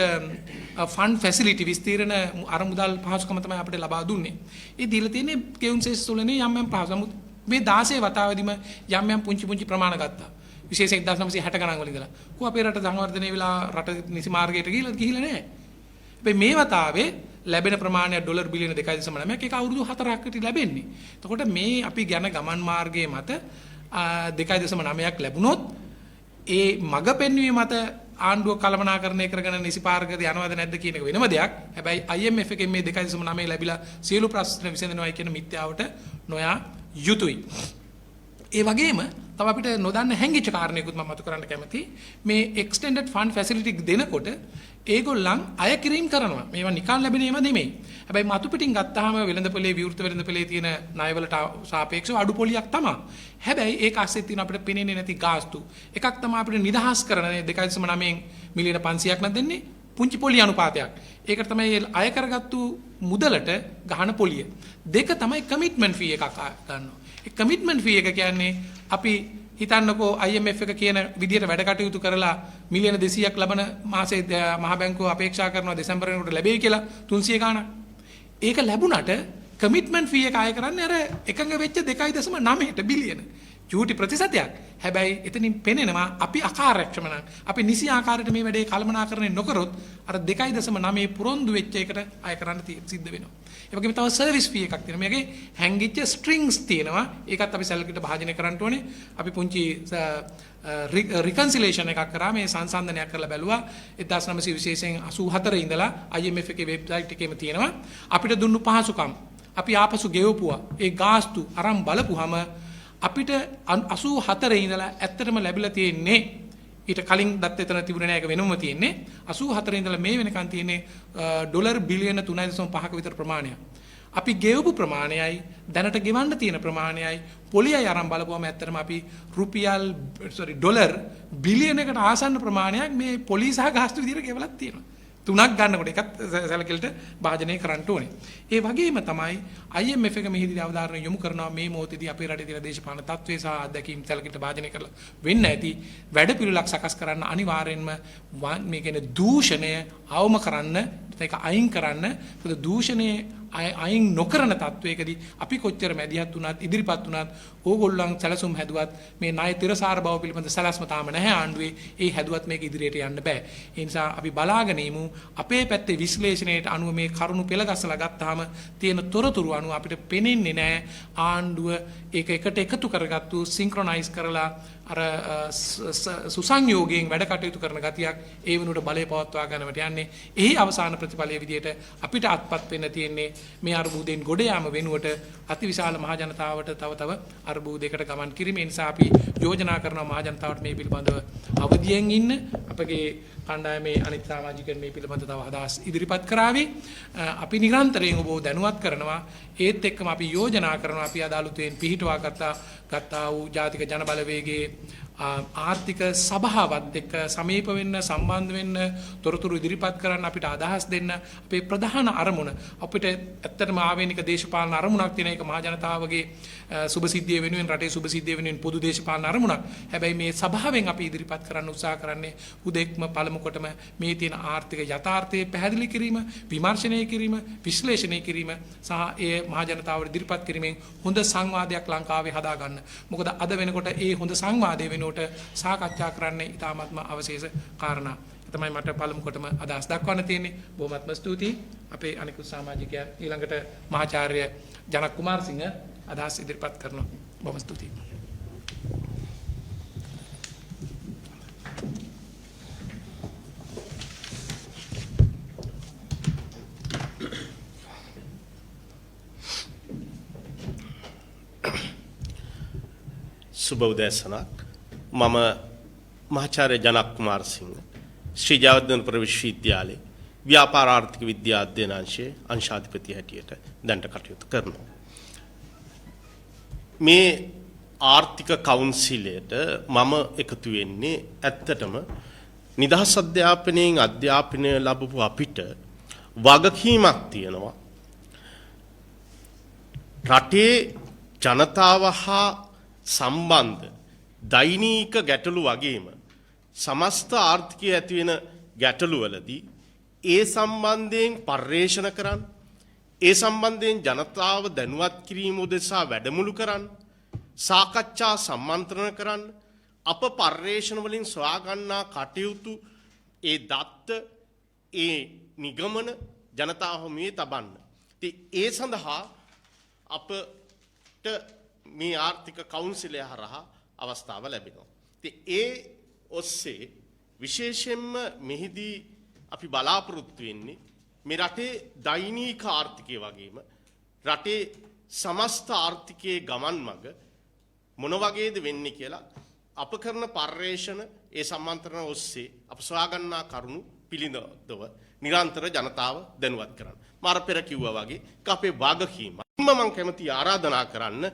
fund facility විස්තීර්ණ අරමුදල් පහසුකම තමයි අපිට ලබා දුන්නේ. ඒ දීලා තියෙන්නේ කෙවුන්සෙස් තුලනේ යම් පහසුකම් මේ 16 වතාවෙදිම යම් පුංචි ප්‍රමාණ ගත්තා. විශේෂයෙන් 1960 ගණන් වල ඉඳලා. කො අපේ රට සංවර්ධනය වෙලා රට නිසි මාර්ගයට ගිහිල්ලා නැහැ. හැබැයි මේ වතාවේ ලැබෙන ප්‍රමාණය ඩොලර් බිලියන 2.9ක් ඒක අවුරුදු 4කට ලැබෙන්නේ. එතකොට මේ අපි යන ගමන් මාර්ගයේ මත 2.9ක් ලැබුණොත් ඒ මග පෙන්වීම මත ආණ්ඩුව කළමනාකරණය කරගෙන නිසි පාරකට යනවද නැද්ද කියන එක වෙනම දෙයක්. හැබැයි IMF එකෙන් මේ 2.9 ලැබිලා සියලු ප්‍රශ්න විසඳෙනවයි කියන මිත්‍යාවට නොයා යුතුයි. ඒ වගේම තව අපිට නොදන්න හැංගිච්ච කාරණයකුත් මම මතු කරන්න කැමතියි. මේ extended fund facility දෙනකොට ඒගොල්ලන් අය කිරීම කරනවා. මේවා නිකන් ලැබෙන ඒවා නෙමෙයි. හැබැයි මතු පිටින් ගත්තාම වෙළඳපොලේ විවෘත වෙළඳපොලේ තියෙන ණයවලට සාපේක්ෂව අඩු පොලියක් තමයි. හැබැයි ඒක ASCII තියෙන අපිට පේන්නේ නැති ගාස්තු. එකක් තමයි අපිට නිදහස් කරන 2.9 මිලියන 500ක් නම් දෙන්නේ පුංචි පොලිය අනුපාතයක්. ඒකට තමයි අය කරගත්තු මුදලට ගහන පොලිය. දෙක තමයි කමිට්මන්ට් ෆී එකක් ගන්නවා. ඒ කමිට්මන්ට් ෆී එක කියන්නේ අපි හිතන්නකෝ IMF එක කියන විදිහට වැඩ කටයුතු කරලා මිලියන 200ක් ලබන මාසයේ මහ බැංකුව අපේක්ෂා කරනවා දෙසැම්බර් වෙනකොට ලැබෙයි කියලා 300 ගාණක්. ඒක ලැබුණට කමිට්මන්ට් ෆී එක ආය කරන්නේ අර එකඟ වෙච්ච 2.9 බිලියන. චූටි ප්‍රතිශතයක්. හැබැයි එතනින් පෙනෙනවා අපි අකාර්යක්ෂම නම් අපි නිසි ආකාරයට මේ වැඩේ කළමනාකරණය නොකරොත් අර 2.9 පුරොන්දු වෙච්ච එකට අය කරන්න සිද්ධ වෙනවා. ඒ වගේම තව සර්විස් ෆී එකක් තියෙනවා. මේකේ හැංගිච්ච ස්ට්‍රින්ග්ස් තියෙනවා. ඒකත් අපි සැලකිට භාජනය කරන්න ඕනේ. අපි පුංචි රිකන්සිලේෂන් එකක් කරා මේ සංසන්දනයක් කරලා බැලුවා 1900 විශේෂයෙන් 84 ඉඳලා IMF එකේ වෙබ්සයිට් එකේම තියෙනවා. අපිට දුන්නු පහසුකම් අපි ආපසු ගෙවපුවා. ඒ ගාස්තු අරන් බලපුවම අපිට 84 ඉඳලා ඇත්තටම ලැබිලා තියෙන්නේ ඊට කලින් දත් එතන තිබුණේ නැහැ ඒක වෙනම තියෙන්නේ 84 ඉඳලා මේ වෙනකන් තියෙන්නේ ඩොලර් බිලියන 3.5ක විතර ප්‍රමාණයක්. අපි ගෙවපු ප්‍රමාණයයි දැනට ගෙවන්න තියෙන ප්‍රමාණයයි පොලියයි අරන් බලපුවම ඇත්තටම අපි ඩොලර් බිලියනකට ආසන්න ප්‍රමාණයක් මේ පොලිය සහ ගාස්තු විදිහට ගෙවලක් තියෙනවා. තුනක් ගන්නකොට එකත් සැලකිල්ලට භාජනය කරන්න ඕනේ. ඒ වගේම තමයි IMF එක මෙහිදී අවධාරණය යොමු කරනවා මේ මොහොතේදී අපේ රටේ තියෙන දේශපාලන තත්ත්වය සහ අත්දැකීම් සැලකිල්ලට භාජනය කරලා වෙන්න ඇති වැඩපිළිවෙලක් සකස් කරන්න අනිවාර්යෙන්ම මේ කියන්නේ දූෂණය අවම කරන්න ඒක අයින් කරන්න. මොකද දූෂණය අයින් නොකරන තත්වයකදී අපි කොච්චර මැදිහත් වුණත් ඉදිරිපත් වුණත් ඕගොල්ලන් සැලසුම් හැදුවත් මේ ණය තිරසාර බව පිළිබඳ සැලැස්ම තාම නැහැ ආණ්ඩුවේ. ඒ හැදුවත් මේක ඉදිරියට යන්න බෑ. ඒ නිසා අපි බලාගෙන ඉමු අපේ පැත්තේ විශ්ලේෂණයට අනුව මේ කරුණු පෙළගස්සලා ගත්තාම තියෙන තොරතුරු අනුව අපිට පේන්නේ නැහැ ආණ්ඩුව ඒක එකට එකතු කරගත්තු සින්ක්‍රොනයිස් කරලා අර සුසංයෝගයෙන් වැඩ කටයුතු කරන ගතියක් ඒ වෙනුවට බලය පවත්වා ගන්නවට යන්නේ. එහි අවසාන ප්‍රතිඵලයේ විදිහට අපිට අත්පත් වෙන්න තියෙන්නේ මේ අර්බුදයෙන් ගොඩ යාම වෙනුවට අතිවිශාල මහ ජනතාවට තව අර්බුදයකට ගමන් කිරීම. ඒ නිසා අපි යෝජනා කරනවා මහ ජනතාවට මේ පිළිබඳව අවදියෙන් ඉන්න. අපගේ කණ්ඩායමේ අනිත් සමාජිකයන් මේ පිළිබඳව තව අදහස් ඉදිරිපත් කරાવી. අපි නිරන්තරයෙන් ඔබව දැනුවත් කරනවා. ඒත් එක්කම අපි යෝජනා කරනවා අපි අදාළුතෙන් පිහිටුවා ගත්තා වූ ජාතික ජන බලවේගයේ ආර්ථික සභාවත් එක්ක සමීප වෙන්න සම්බන්ධ වෙන්න තොරතුරු ඉදිරිපත් කරන්න අපිට අදහස් දෙන්න අපේ ප්‍රධාන අරමුණ අපිට ඇත්තටම ආවේනික දේශපාලන අරමුණක් තියෙන එක මහ ජනතාවගේ සුබසිද්ධිය වෙනුවෙන් රටේ සුබසිද්ධිය වෙනුවෙන් පොදු දේශපාලන අරමුණක්. හැබැයි මේ සභාවෙන් අපි ඉදිරිපත් කරන්න උත්සාහ කරන්නේ උදෙක්ම පළමු කොටම මේ තියෙන ආර්ථික යථාර්ථය පැහැදිලි කිරීම, විමර්ශනය කිරීම, විශ්ලේෂණය කිරීම සහ ඒ මහ ජනතාවට ඉදිරිපත් කිරීමෙන් හොඳ සංවාදයක් ලංකාවේ හදාගන්න. මොකද අද වෙනකොට ඒ හොඳ සංවාදය වෙනුවට සාකච්ඡා කරන්නේ ඉතාමත්ම අවශේෂ කාරණා. තමයි මට පළමු කොටම අදහස් දක්වන්න තියෙන්නේ. බොහොමත්ම ස්තුතියි. අපේ අනිකුත් සමාජිකයන් ඊළඟට මහාචාර්ය ජනක් කුමාරසිංහ අදහස් ඉදිරිපත් කරනවා. බොහොම ස්තුතියි. සුබ උදෑසනක්. මම මහාචාර්ය ජනක් කුමාරසිංහ ශ්‍රී ජයවර්ධනපුර විශ්වවිද්‍යාලයේ ව්‍යාපාර ආර්ථික විද්‍යා අධ්‍යයන අංශයේ අංශාධිපති හැටියට දැනට කටයුතු කරනවා. මේ ආර්ථික කවුන්සිලයට මම එකතු වෙන්නේ ඇත්තටම නිදහස් අධ්‍යාපනයෙන් අධ්‍යාපනය ලැබපු අපිට වගකීමක් තියෙනවා. රටේ ජනතාව හා සම්බන්ධ දෛනික ගැටලු වගේම සමස්ත ආර්ථිකයේ ඇති වෙන ගැටලු වලදී ඒ සම්බන්ධයෙන් පර්යේෂණ කරන්න, ඒ සම්බන්ධයෙන් ජනතාව දැනුවත් කිරීම උදෙසා වැඩමුළු කරන්න, සාකච්ඡා සම්මන්ත්‍රණ කරන්න, අප පර්යේෂණ වලින් සොයා ගන්නා කටයුතු ඒ දත්ත ඒ නිගමන ජනතාව හමුවේ තබන්න. ඉතින් ඒ සඳහා අපට මේ ආර්ථික කවුන්සිලය හරහා අවස්ථාව ලැබෙනවා. ඉතින් ඒ ඔස්සේ විශේෂයෙන්ම මෙහිදී අපි බලාපොරොත්තු වෙන්නේ මේ රටේ දෛනික ආර්ථිකය වගේම රටේ සමස්ත ආර්ථිකයේ ගමන් මඟ මොන වගේද වෙන්නේ කියලා අප කරන පර්යේෂණ ඒ සම්මන්ත්‍රණ ඔස්සේ අප සොයා ගන්නා කරුණු පිළිබඳව නිරන්තර ජනතාව දැනුවත් කරන්න. මාර පෙර කිව්වා වගේ අපේ වගකීම. මම කැමති ආරාධනා කරන්න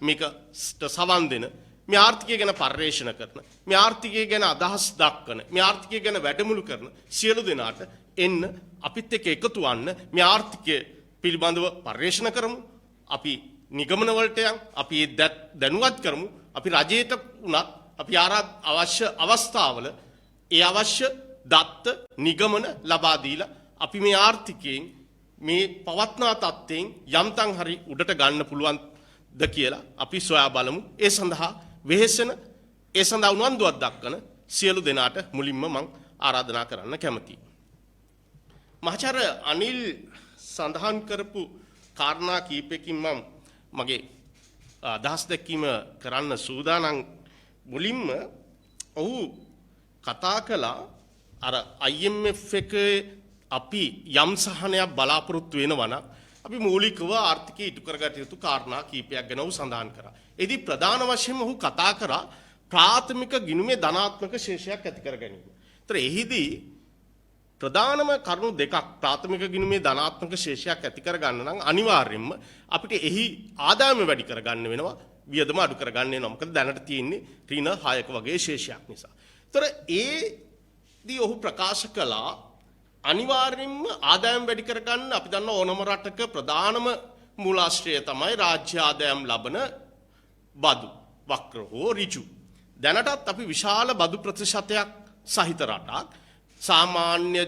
මේකට සවන් දෙන මේ ආර්ථිකය ගැන පර්යේෂණ කරන, මේ ආර්ථිකය ගැන අදහස් දක්වන, මේ ආර්ථිකය ගැන වැඩමුළු කරන සියලු දෙනාට එන්න අපිත් එක්ක එකතු වන්න මේ ආර්ථිකය පිළිබඳව පර්යේෂණ කරමු. අපි නිගමන වලට යන් අපි දැනුවත් කරමු. අපි රජයට උනත් අපි අවශ්‍ය අවස්ථාවල ඒ අවශ්‍ය දත්ත නිගමන ලබා දීලා අපි මේ ආර්ථිකයෙන් මේ පවත්නා තත්ත්වයෙන් යම්තම් හරි උඩට ගන්න පුළුවන්ද කියලා අපි සොයා බලමු. ඒ සඳහා වෙහෙසෙන, ඒ සඳහා උනන්දුවක් දක්වන සියලු දෙනාට මුලින්ම මම ආරාධනා කරන්න කැමතියි. මහාචාර්ය අනිල් සඳහන් කරපු කාරණා කීපයකින් මම මගේ අදහස් දැක්වීම කරන්න සූදානම්. මුලින්ම ඔහු කතා කළා අර IMF එකේ අපි යම් සහනයක් බලාපොරොත්තු වෙනවා නම් අපි මූලිකව ආර්ථිකය ඉටු කරගත යුතු කාරණා කීපයක් ගැන ඔහු සඳහන් කරා. එදී ප්‍රධාන වශයෙන්ම ඔහු කතා කරා ප්‍රාථමික ගිණුමේ ධනාත්මක ශේෂයක් ඇති කර ගැනීම. ඒතර එහිදී ප්‍රධානම කරුණු දෙකක් ප්‍රාථමික ගිණුමේ ධනාත්මක ශේෂයක් ඇති කර ගන්න නම් අනිවාර්යයෙන්ම අපිට එහි ආදායම වැඩි කර ගන්න වෙනවා, වියදම අඩු කර ගන්න වෙනවා. මොකද දැනට තියෙන්නේ ඍණ 6ක වගේ ශේෂයක් නිසා. ඒතර ඒදී ඔහු ප්‍රකාශ කළා අනිවාර්යයෙන්ම ආදායම් වැඩි කර ගන්න අපි දන්න ඕනම රටක ප්‍රධානම මූලාශ්‍රය තමයි රාජ්‍ය ආදායම් ලබන බදු වක්‍ර හෝ ඍජු. දැනටත් අපි විශාල බදු ප්‍රතිශතයක් සහිත රටක්. සාමාන්‍ය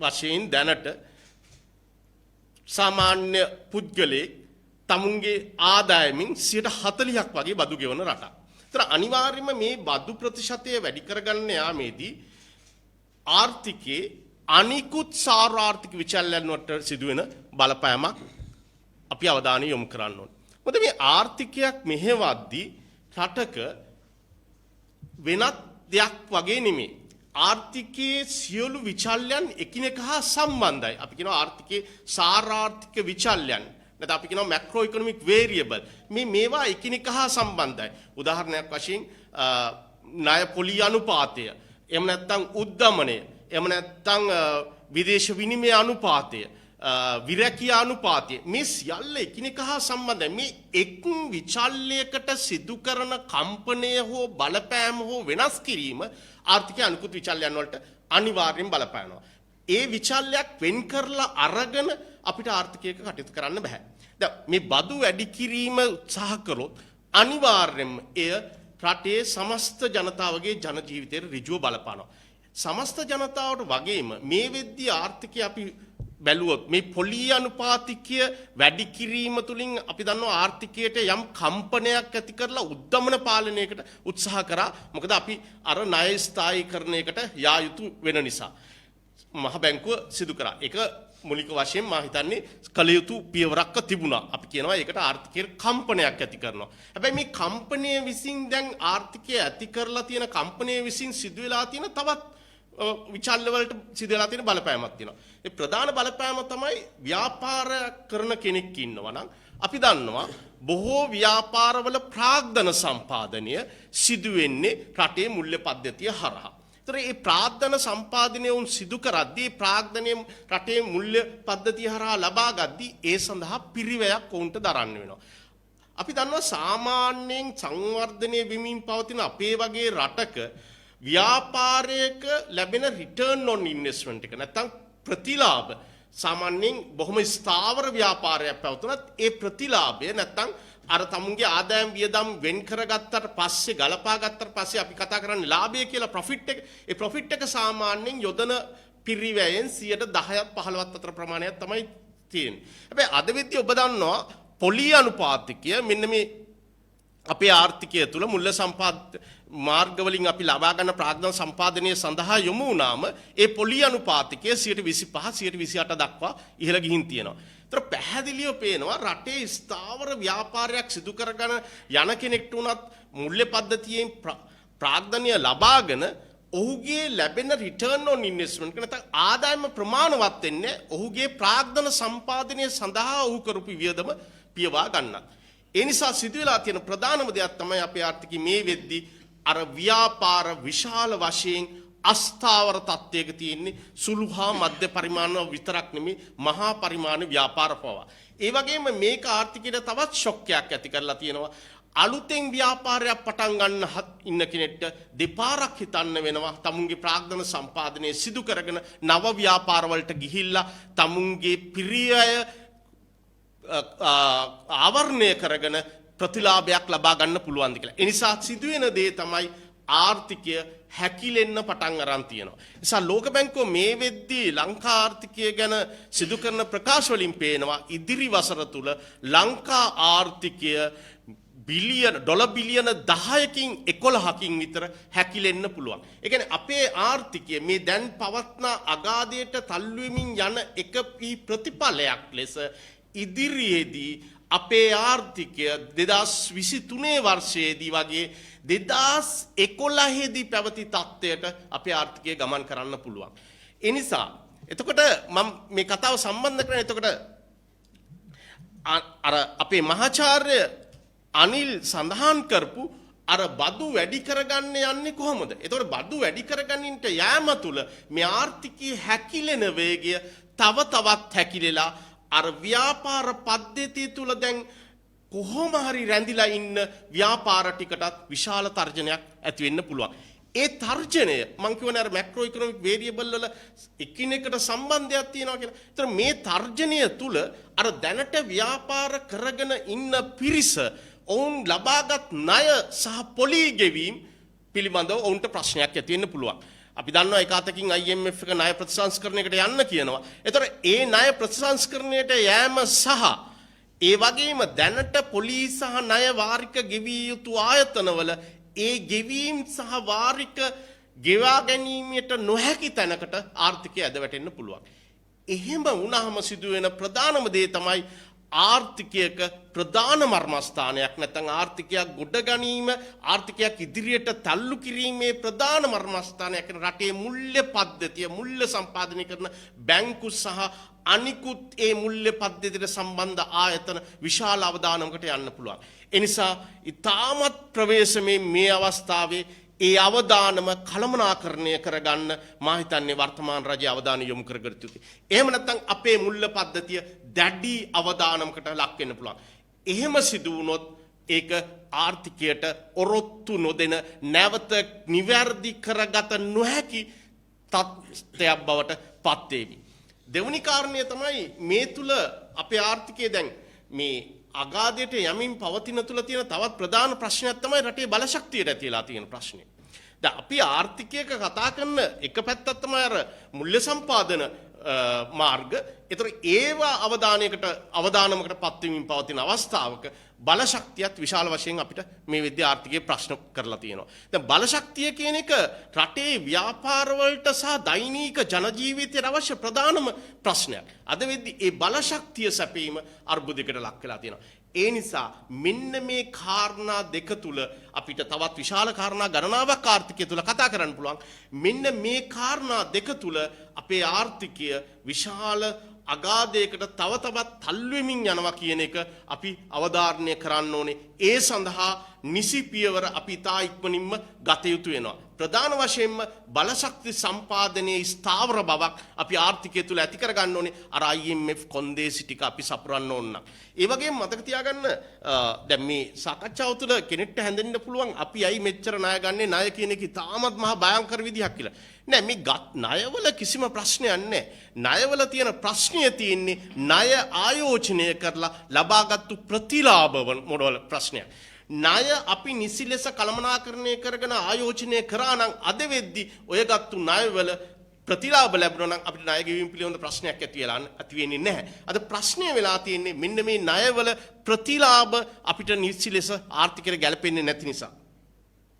වශයෙන් දැනට සාමාන්‍ය පුද්ගලයෙක් තමුන්ගේ ආදායමින් 40ක් වගේ බදු ගෙවන රටක්. ඒතර අනිවාර්යයෙන්ම මේ බදු ප්‍රතිශතය වැඩි කරගන්න යාමේදී ආර්ථිකයේ අනිකුත් සාර්ථක විචල්යන් වලට සිදුවෙන බලපෑමක් අපි අවධානය යොමු කරන්න ඕනේ. මොකද මේ ආර්ථිකයක් මෙහෙවද්දී රටක වෙනත් දෙයක් වගේ නෙමෙයි. ආර්ථිකයේ සියලු විචල්යන් එකිනෙක හා සම්බන්ධයි. අපි කියනවා ආර්ථිකයේ සාරාර්ථික විචල්යන්. නැත්නම් අපි කියනවා මැක්‍රෝ ඉකොනොමික් වේරියබල්. මේවා එකිනෙක හා සම්බන්ධයි. උදාහරණයක් වශයෙන් ණය පොලි අනුපාතය, එහෙම නැත්නම් උද්දමනය, එහෙම නැත්නම් විදේශ විනිමය අනුපාතය, විරැකියා අනුපාතය, මේ සියල්ල එකිනෙක හා සම්බන්ධයි. මේ එක් විචල්යකට සිදු කරන කම්පනය හෝ බලපෑම හෝ වෙනස් කිරීම ආර්ථිකයේ අනිකුත් විචල්යන් වලට අනිවාර්යෙන් බලපානවා. ඒ විචල්යක් වෙන් කරලා අරගෙන අපිට ආර්ථිකයක කටයුතු කරන්න බෑ. දැන් මේ බදු වැඩි කිරීම උත්සාහ කරොත් අනිවාර්යෙන්ම එය රටේ සමස්ත ජනතාවගේ ජන ජීවිතයට ඍජුව බලපානවා. සමස්ත ජනතාවට වගේම මේ වෙද්දී ආර්ථිකය අපි බැලුවොත් මේ පොලී අනුපාතිකය වැඩි කිරීම තුලින් අපි දන්නවා ආර්ථිකයට යම් කම්පනයක් ඇති කරලා උද්දමන පාලනයකට උත්සාහ කරා. මොකද අපි අර ණය ස්ථායීකරණයකට යා යුතු වෙන නිසා මහ බැංකුව සිදු කරා. ඒක මූලික වශයෙන් මා හිතන්නේ කල යුතු පියවරක්ක තිබුණා. අපි කියනවා ඒකට ආර්ථිකයේ කම්පනයක් ඇති කරනවා. හැබැයි මේ කම්පනය විසින් දැන් ආර්ථිකය ඇති කරලා තියෙන කම්පනය විසින් සිදු වෙලා තියෙන තවත් විචල්්‍ය වලට සිදු වෙලා තියෙන බලපෑමක් තියෙනවා. ඒ ප්‍රධාන බලපෑම තමයි ව්‍යාපාර කරන කෙනෙක් ඉන්නවා නම් අපි දන්නවා බොහෝ ව්‍යාපාරවල ප්‍රාග්ධන සම්පාදනය සිදු වෙන්නේ රටේ මූල්‍ය පද්ධතිය හරහා. ඒතර මේ ප්‍රාග්ධන සම්පාදනය උන් සිදු කරද්දී ප්‍රාග්ධනයේ රටේ මූල්‍ය පද්ධතිය හරහා ලබා ගද්දී ඒ සඳහා පිරිවැයක් උන්ට දරන්න වෙනවා. අපි දන්නවා සාමාන්‍යයෙන් සංවර්ධනය වෙමින් පවතින අපේ වගේ රටක ව්‍යාපාරයක ලැබෙන රිටර්න් ඔන් ඉන්වෙස්ට්මන්ට් එක නැත්නම් ප්‍රතිලාභ සාමාන්‍යයෙන් බොහොම ස්ථාවර ව්‍යාපාරයක් පැවතුනත් ඒ ප්‍රතිලාභය නැත්නම් අර තමුන්ගේ ආදායම් වියදම් වෙන් කරගත්තට පස්සේ ගලපා ගත්තට පස්සේ අපි කතා කරන්නේ ලාභය කියලා ප්‍රොෆිට් එක. ඒ ප්‍රොෆිට් එක සාමාන්‍යයෙන් යොදන පිරිවැයෙන් 10%ක් 15ක් අතර ප්‍රමාණයක් තමයි තියෙන්නේ. හැබැයි අද වෙද්දී ඔබ දන්නවා පොලි අනුපාතිකය මෙන්න මේ අපේ ආර්ථිකය තුළ මුල්ල සම්පාද මාර්ගවලින් අපි ලබා ගන්න ප්‍රාග්ධන සම්පාදනය සඳහා යොමු වුණාම ඒ පොලි අනුපාතිකය 25% 28% දක්වා ඉහළ ගිහින් තියෙනවා. ඒතර පැහැදිලිව පේනවා රටේ ස්ථාවර ව්‍යාපාරයක් සිදු කරගෙන යන කෙනෙක්ට උනත් මුල්‍ය පද්ධතියෙන් ප්‍රාග්ධනය ලබාගෙන ඔහුගේ ලැබෙන රිටර්න් ඔන් ඉන්වෙස්ට්මන්ට් එක නැත්නම් ආදායම ප්‍රමාණවත් වෙන්නේ ඔහුගේ ප්‍රාග්ධන සම්පාදනය සඳහා ඔහු කරපු වියදම පියවා ගන්නත්. ඒ නිසා සිදුවලා තියෙන ප්‍රධානම දෙයක් තමයි අපේ ආර්ථිකයේ මේ වෙද්දී අර ව්‍යාපාර විශාල වශයෙන් අස්ථාවර තත්ත්වයක තියෙන්නේ සුළු හා මධ්‍ය පරිමාණ විතරක් නෙමෙයි මහා පරිමාණ ව්‍යාපාර පවා. ඒ වගේම මේක ආර්ථිකයට තවත් ෂොක්යක් ඇති කරලා තියෙනවා. අලුතෙන් ව්‍යාපාරයක් පටන් ගන්න ඉන්න කෙනෙක්ට දෙපාරක් හිතන්න වෙනවා තමුන්ගේ ප්‍රාග්ධන සම්පාදනය සිදු කරගෙන නව ව්‍යාපාර වලට ගිහිල්ලා තමුන්ගේ පිරියය ආවරණය කරගෙන ප්‍රතිලාභයක් ලබා ගන්න පුළුවන්ද කියලා. ඒ නිසා සිදුවෙන දේ තමයි ආර්ථිකය හැකිලෙන්න පටන් අරන් තියෙනවා. නිසා ලෝක බැංකුව මේ වෙද්දී ලංකා ආර්ථිකය ගැන සිදු කරන ප්‍රකාශ වලින් පේනවා ඉදිරි වසර තුල ලංකා ආර්ථිකය ඩොලර් බිලියන 10කින් 11කින් විතර හැකිලෙන්න පුළුවන්. ඒ කියන්නේ අපේ ආර්ථිකය මේ දැන් පවත්න අගාධයට තල්ලු වෙමින් යන එක ප්‍රතිඵලයක් ලෙස ඉදිරියේදී අපේ ආර්ථිකය 2023 වර්ෂයේදී වගේ 2011 දී පැවති තත්ත්වයට අපේ ආර්ථිකය ගමන් කරන්න පුළුවන්. ඒ නිසා එතකොට මම මේ කතාව සම්බන්ධ කරන්නේ එතකොට අර අපේ මහාචාර්ය අනිල් සඳහන් කරපු අර බදු වැඩි කරගන්න යන්නේ කොහොමද? එතකොට බදු වැඩි කරගන්නට යෑම තුල මේ ආර්ථිකයේ හැකිලෙන වේගය තව තවත් හැකිලෙලා අර ව්‍යාපාර පද්ධතිය තුල දැන් කොහොම හරි රැඳිලා ඉන්න ව්‍යාපාර ටිකටත් විශාල තර්ජනයක් ඇති වෙන්න පුළුවන්. ඒ තර්ජනය මම කියවනේ අර මැක්‍රෝ ඉකොනොමික් වේරියබල් වල එකිනෙකට සම්බන්ධයක් තියෙනවා කියලා. ඒතර මේ තර්ජනය තුල අර දැනට ව්‍යාපාර කරගෙන ඉන්න පිරිස ඔවුන් ලබාගත් ණය සහ පොලි ගෙවීම් පිළිබඳව ඔවුන්ට ප්‍රශ්නයක් ඇති වෙන්න පුළුවන්. අපි දන්නවා එක අතකින් IMF එක ණය ප්‍රතිසංස්කරණයකට යන්න කියනවා. ඒතර ඒ ණය ප්‍රතිසංස්කරණයට යෑම සහ ඒ වගේම දැනට පොලි සහ ණය වාරික ගෙවිය යුතු ආයතනවල ඒ ගෙවීම් සහ වාරික ගෙවා ගැනීමට නොහැකි තැනකට ආර්ථිකය ඇද වැටෙන්න පුළුවන්. එහෙම වුණාම සිදුවෙන ප්‍රධානම දේ තමයි ආර්ථිකයක ප්‍රධාන මර්මස්ථානයක් නැත්නම් ආර්ථිකයක් ගොඩ ගැනීම ආර්ථිකයක් ඉදිරියට තල්ලු කිරීමේ ප්‍රධාන මර්මස්ථානයක් වෙන රටේ මුල්‍ය පද්ධතිය මුල්‍ය සම්පාදනය කරන බැංකු සහ අනිකුත් ඒ මුල්‍ය පද්ධතියට සම්බන්ධ ආයතන විශාල අවදානමකට යන්න පුළුවන්. ඒ නිසා ඊටමත් ප්‍රවේශමේ මේ අවස්ථාවේ ඒ අවදානම කළමනාකරණය කරගන්න මා හිතන්නේ වර්තමාන රජය අවධානය යොමු කරගත යුතුයි. එහෙම නැත්නම් අපේ මුල්‍ය පද්ධතිය දැඩි අවදානමකට ලක් වෙන්න පුළුවන්. එහෙම සිදු වුණොත් ඒක ආර්ථිකයට ඔරොත්තු නොදෙන නැවත නිවැරදි කරගත නොහැකි තත්ත්වයක් බවට පත් වේවි. දෙවනි කාරණය තමයි මේ තුල අපේ ආර්ථිකය දැන් මේ අගාධයට යමින් පවතින තුල තියෙන තවත් ප්‍රධාන ප්‍රශ්නයක් තමයි රටේ බලශක්තියට ඇතිලා තියෙන ප්‍රශ්නේ. දැන් අපි ආර්ථිකයක කතා කරන එක පැත්තක් තමයි අර මුල්‍ය සම්පාදන මාර්ග. ඒතර ඒවා අවදානමකට පත්වීමින් පවතින අවස්ථාවක බලශක්තියත් විශාල වශයෙන් අපිට මේ විද්‍යා ආර්ථිකයේ ප්‍රශ්න කරලා තියෙනවා. දැන් බලශක්තිය කියන එක රටේ ව්‍යාපාර වලට සහ දෛනික ජන ජීවිතයට අවශ්‍ය ප්‍රධානම ප්‍රශ්නයක්. අද වෙද්දී ඒ බලශක්තිය සැපීම අර්බුදයකට ලක් වෙලා තියෙනවා. ඒ නිසා මෙන්න මේ කාරණා දෙක තුල අපිට තවත් විශාල කාරණා ගණනාවක් ආර්ථිකය තුල කතා කරන්න පුළුවන්. මෙන්න මේ කාරණා දෙක තුල අපේ ආර්ථිකය විශාල අගාධයකට තව තවත් තල්වෙමින් යනවා කියන එක අපි අවධාරණය කරන්න ඕනේ. ඒ සඳහා නිසි පියවර අපි තා ඉක්මනින්ම ගත යුතු වෙනවා. ප්‍රධාන වශයෙන්ම බලශක්ති සම්පාදනයේ ස්ථාවර බවක් අපි ආර්ථිකය තුළ ඇති කර ගන්න ඕනේ. අර IMF කොන්දේසි ටික අපි සපුරන්න ඕන නම්. ඒ වගේම මතක තියාගන්න දැන් මේ සාකච්ඡාව තුළ කෙනෙක්ට හැඳෙන්න පුළුවන් අපි ඇයි මෙච්චර ණය ගන්නේ ණය කියන එක තාමත් මහා භයංකර විදිහක් කියලා. නෑ මේ ණයවල කිසිම ප්‍රශ්නයක් නෑ. ණයවල තියෙන ප්‍රශ්නය තියෙන්නේ ණය ආයෝජනය කරලා ලබාගත්තු ප්‍රතිලාභ මොඩවල ප්‍රශ්නයක්. ණය අපි නිසි ලෙස කළමනාකරණය කරගෙන ආයෝජනය කරා නම් අද වෙද්දි ඔය ගත්තු ණයවල ප්‍රතිලාභ ලැබුණා නම් අපිට ණය ගෙවීම පිළිබඳ ප්‍රශ්නයක් ඇති වෙන්නේ නැහැ. අද ප්‍රශ්නය වෙලා තියෙන්නේ මෙන්න මේ ණයවල ප්‍රතිලාභ අපිට නිසි ලෙස ආර්ථිකයට ගැලපෙන්නේ නැති නිසා.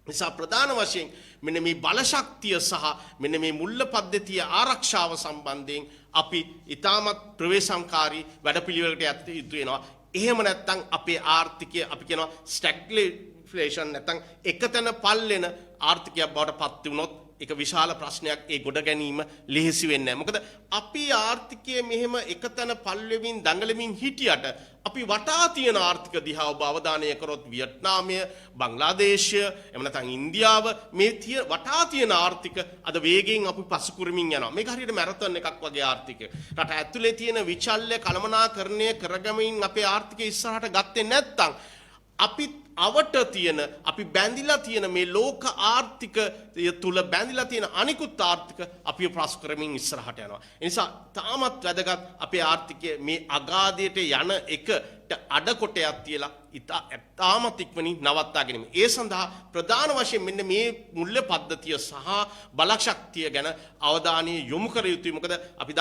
නිසා ප්‍රධාන වශයෙන් මෙන්න මේ බලශක්තිය සහ මෙන්න මේ මුල්ල පද්ධතිය ආරක්ෂාව සම්බන්ධයෙන් අපි ඊටමත් ප්‍රවේශම්කාරී වැඩපිළිවෙලකට යතු වෙනවා. එහෙම නැත්නම් අපේ ආර්ථිකය අපි කියනවා ස්ටැග්ෆ්ලේෂන් නැත්නම් එකතැන පල්ලෙන ආර්ථිකයක් බවට පත් වුණොත් ඒක විශාල ප්‍රශ්නයක්. ඒ ගොඩ ගැනීම ලෙහෙසි වෙන්නේ නැහැ. මොකද අපි ආර්ථිකයේ මෙහෙම එකතැන පල්වෙමින් දඟලමින් හිටියට අපි වටා තියෙන ආර්ථික දිහා ඔබ අවධානය කරොත් වියට්නාමය, බංග්ලාදේශය, එහෙම නැත්නම් ඉන්දියාව මේ වටා තියෙන ආර්ථික අද වේගයෙන් අපි පසු කරමින් යනවා. මේක හරියට මැරතන් එකක් වගේ ආර්ථිකය. රට ඇතුලේ තියෙන විචල්්‍ය කළමනාකරණය කරගමින් අපේ ආර්ථිකය ඉස්සරහට ගත්තේ නැත්නම් අපි අවට තියෙන අපි බැඳිලා තියෙන මේ ලෝක ආර්ථිකය තුල බැඳිලා තියෙන අනිකුත් ආර්ථික අපි ප්‍රස් කරමින් ඉස්සරහට යනවා. ඒ නිසා තාමත් වැදගත් අපේ ආර්ථිකය මේ අගාධයට යන එකට අඩකොටයක් තියලා තාමත් ඉක්මනින් නවත්තා ගැනීම. ඒ සඳහා ප්‍රධාන වශයෙන් මෙන්න මේ මුල්‍ය පද්ධතිය සහ බලශක්තිය ගැන අවධානය යොමු කර යුතුයි. මොකද අපි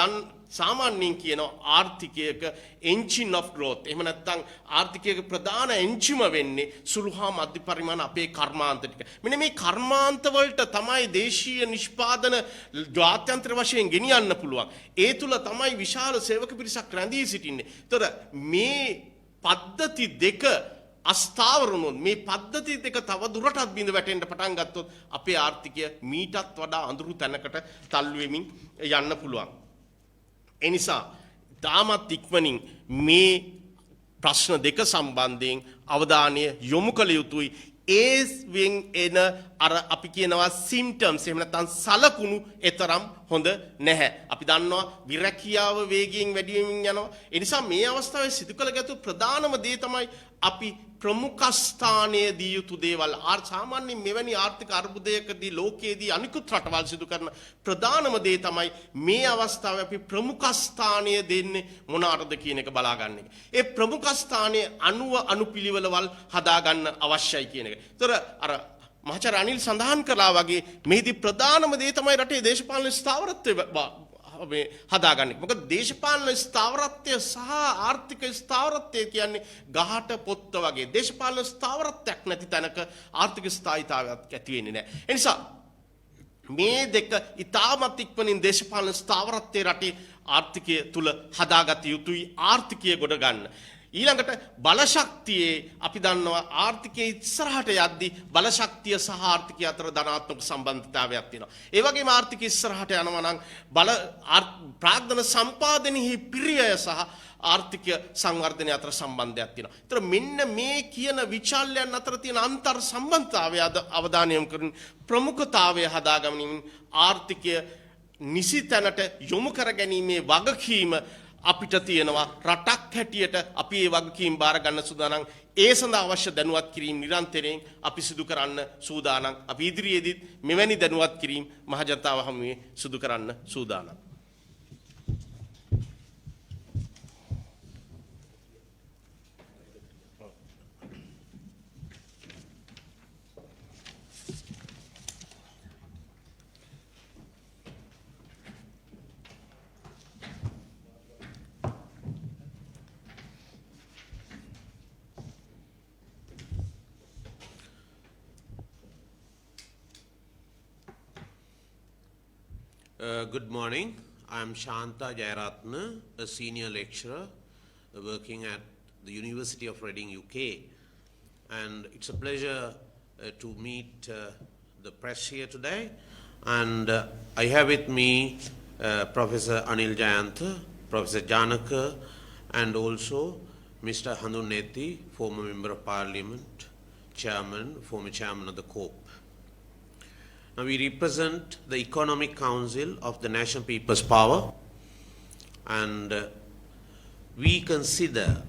සාමාන්‍යයෙන් කියන ආර්ථිකයක engine of growth එහෙම නැත්නම් ආර්ථිකයක ප්‍රධාන එන්ජිම වෙන්නේ සුළු හා මධ්‍ය පරිමාණ අපේ කර්මාන්ත ටික. මෙන්න මේ කර්මාන්ත වලට තමයි දේශීය නිෂ්පාදන ජාත්‍යන්තර වශයෙන් ගෙනියන්න පුළුවන්. ඒ තුල තමයි විශාල සේවක පිරිසක් රැඳී සිටින්නේ. ඒතර මේ පද්ධති දෙක අස්ථාවර වුණොත් මේ පද්ධති දෙක තව දුරටත් බිඳ වැටෙන්න පටන් ගත්තොත් අපේ ආර්ථිකය මීටත් වඩා අඳුරු තැනකට තල්ලු වෙමින් යන්න පුළුවන්. ඒ නිසා තාමත් ඉක්මනින් මේ ප්‍රශ්න දෙක සම්බන්ධයෙන් අවධානය යොමු කළ යුතුයි. ඒවෙන් එන අර අපි කියනවා සිම්ප්ටම්ස් එහෙම නැත්නම් සලකුණු එතරම් හොඳ නැහැ. අපි දන්නවා විරැකියාව වේගයෙන් වැඩි වෙමින් යනවා. ඒ නිසා මේ අවස්ථාවේ සිදු කළ යුතු ප්‍රධානම දේ තමයි අපි ප්‍රමුඛ ස්ථානයේ දී යුතු දේවල්. සාමාන්‍යයෙන් මෙවැනි ආර්ථික අර්බුදයකදී ලෝකයේදී අනිකුත් රටවල් සිදු කරන ප්‍රධානම දේ තමයි මේ අවස්ථාවේ අපි ප්‍රමුඛ ස්ථානයේ දෙන්නේ මොනවාටද කියන එක බලාගන්න එක. ඒ ප්‍රමුඛ ස්ථානයේ අනුපිළිවෙලවල් හදාගන්න අවශ්‍යයි කියන එක. ඒතර අර මහාචාර්ය අනිල් සඳහන් කළා වගේ මේදී ප්‍රධානම දේ තමයි රටේ දේශපාලන ස්ථාවරත්වය මේ හදාගන්න. මොකද දේශපාලන ස්ථාවරත්වය සහ ආර්ථික ස්ථාවරත්වය කියන්නේ ගහට පොත්ත වගේ. දේශපාලන ස්ථාවරත්වයක් නැති තැනක ආර්ථික ස්ථායීතාවයක් ඇති වෙන්නේ නැහැ. ඒ නිසා මේ දෙක ඉතාමත් ඉක්මනින් දේශපාලන ස්ථාවරත්වයේ රටේ ආර්ථිකය තුල හදාගත යුතුයි. ආර්ථිකය ගොඩ ගන්න. ඊළඟට බලශක්තියේ අපි දන්නවා ආර්ථිකයේ ඉස්සරහට යද්දී බලශක්තිය සහ ආර්ථිකය අතර ධනාත්මක සම්බන්ධතාවයක් තියෙනවා. ඒ වගේම ආර්ථිකය ඉස්සරහට යනවා නම් ප්‍රාග්ධන සම්පාදනයේ පිරියය සහ ආර්ථික සංවර්ධනය අතර සම්බන්ධයක් තියෙනවා. ඒතර මෙන්න මේ කියන විචල්යන් අතර තියෙන අන්තර් සම්බන්ධතාවය අවධානය යොමු කරමින් ප්‍රමුඛතාවය හදාගමින් ආර්ථිකය නිසි තැනට යොමු කර ගැනීමේ වගකීම අපිට තියෙනවා. රටක් හැටියට අපි ඒ වගකීම් බාර ගන්න සූදානම්. ඒ සඳහා අවශ්‍ය දැනුවත් කිරීම නිරන්තරයෙන් අපි සිදු කරන්න සූදානම්. අපි ඉදිරියේදී මෙවැනි දැනුවත් කිරීම මහ ජනතාව හමුවේ සිදු කරන්න සූදානම්. Good morning. I am Shanta Jayaratna, a senior lecturer working at the University of Reading, UK. And it's a pleasure to meet the press here today. And I have with me Professor Anil Jayantha, Professor Janaka, and also Mr. Handunethi, former Member of Parliament, former Chairman of the COPE. Now we represent the Economic Council of the National People's Power, and we consider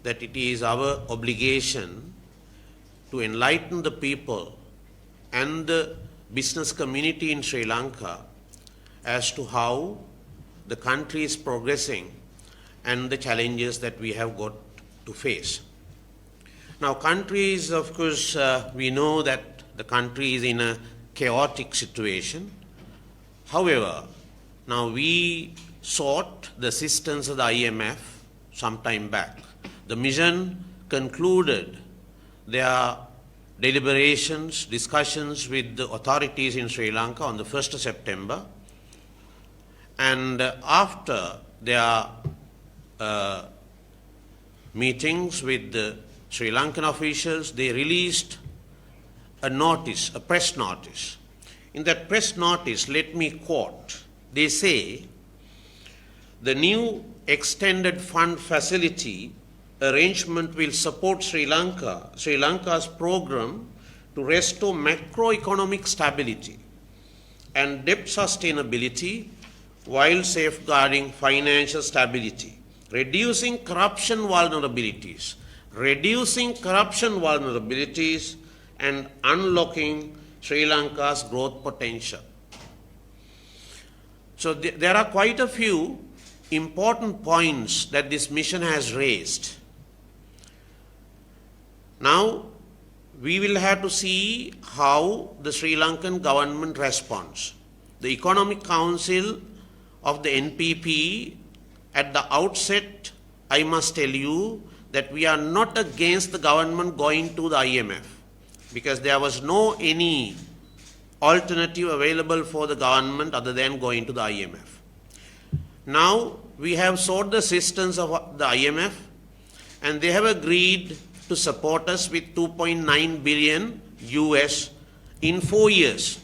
that it is our obligation to enlighten the people and the business community in Sri Lanka as to how the country is progressing and the challenges that we have got to face. Now, countries, of course, we know that the country is in a chaotic situation. However, now we sought the assistance of the IMF some time back. The mission concluded their deliberations, discussions with the authorities in Sri Lanka on the 1st of September. And after their meetings with the Sri Lankan officials, they released a notice, a press notice. In that press notice, let me quote, they say, the new extended fund facility arrangement will support Sri Lanka's program to restore macroeconomic stability and debt sustainability while safeguarding financial stability, reducing corruption vulnerabilities, and unlocking Sri Lanka's growth potential. So there are quite a few important points that this mission has raised. Now, we will have to see how the Sri Lankan government responds. The Economic Council of the NPP, at the outset, I must tell you that we are not against the government going to the IMF, because there was no any alternative available for the government other than going to the IMF. Now, we have sought the assistance of the IMF, and they have agreed to support us with 2.9 billion US in 4 years.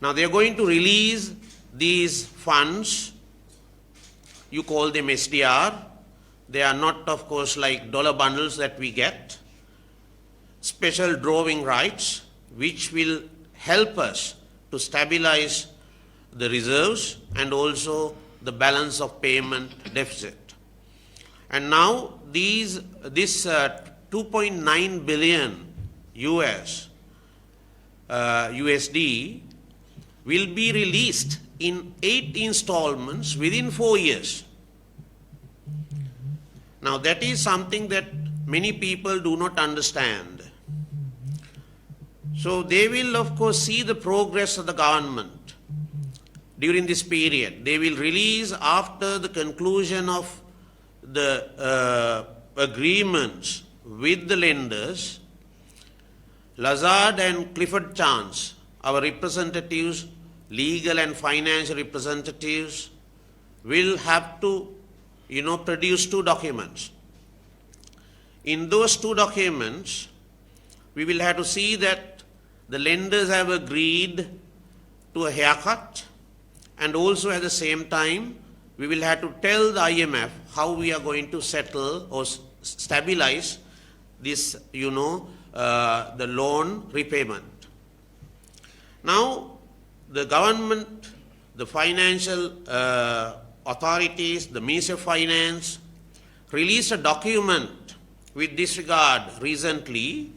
Now, they are going to release these funds. You call them SDR. They are not, of course, like dollar bundles that we get. Special drawing rights, which will help us to stabilize the reserves and also the balance of payment deficit. And now this 2.9 billion USD will be released in 8 installments within 4 years. Now that is something that many people do not understand. So they will, of course, see the progress of the government during this period. They will release after the conclusion of the agreements with the lenders. Lazard and Clifford Chance, our representatives, legal and financial representatives, will have to, produce 2 documents. In those 2 documents, we will have to see that the lenders have agreed to a haircut, and also at the same time, we will have to tell the IMF how we are going to settle or stabilize this, the loan repayment. Now, the government, the financial authorities, the Ministry of Finance, released a document with this regard recently.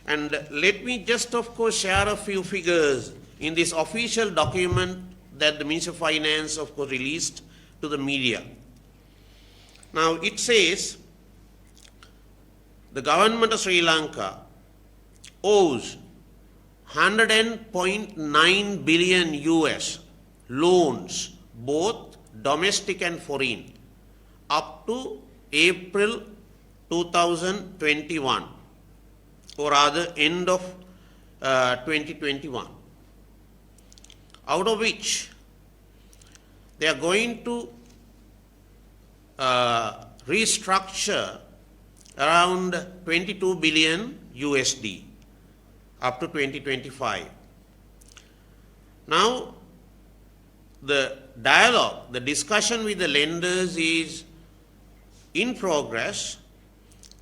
And let me just, of course, share a few figures in this official document that the Ministry of Finance, of course, released to the media. Now, it says the government of Sri Lanka owes 100.9 billion US loans, both domestic and foreign, up to April 2021, or rather end of 2021, out of which they are going to restructure around 22 billion USD up to 2025. Now, the dialogue, the discussion with the lenders is in progress,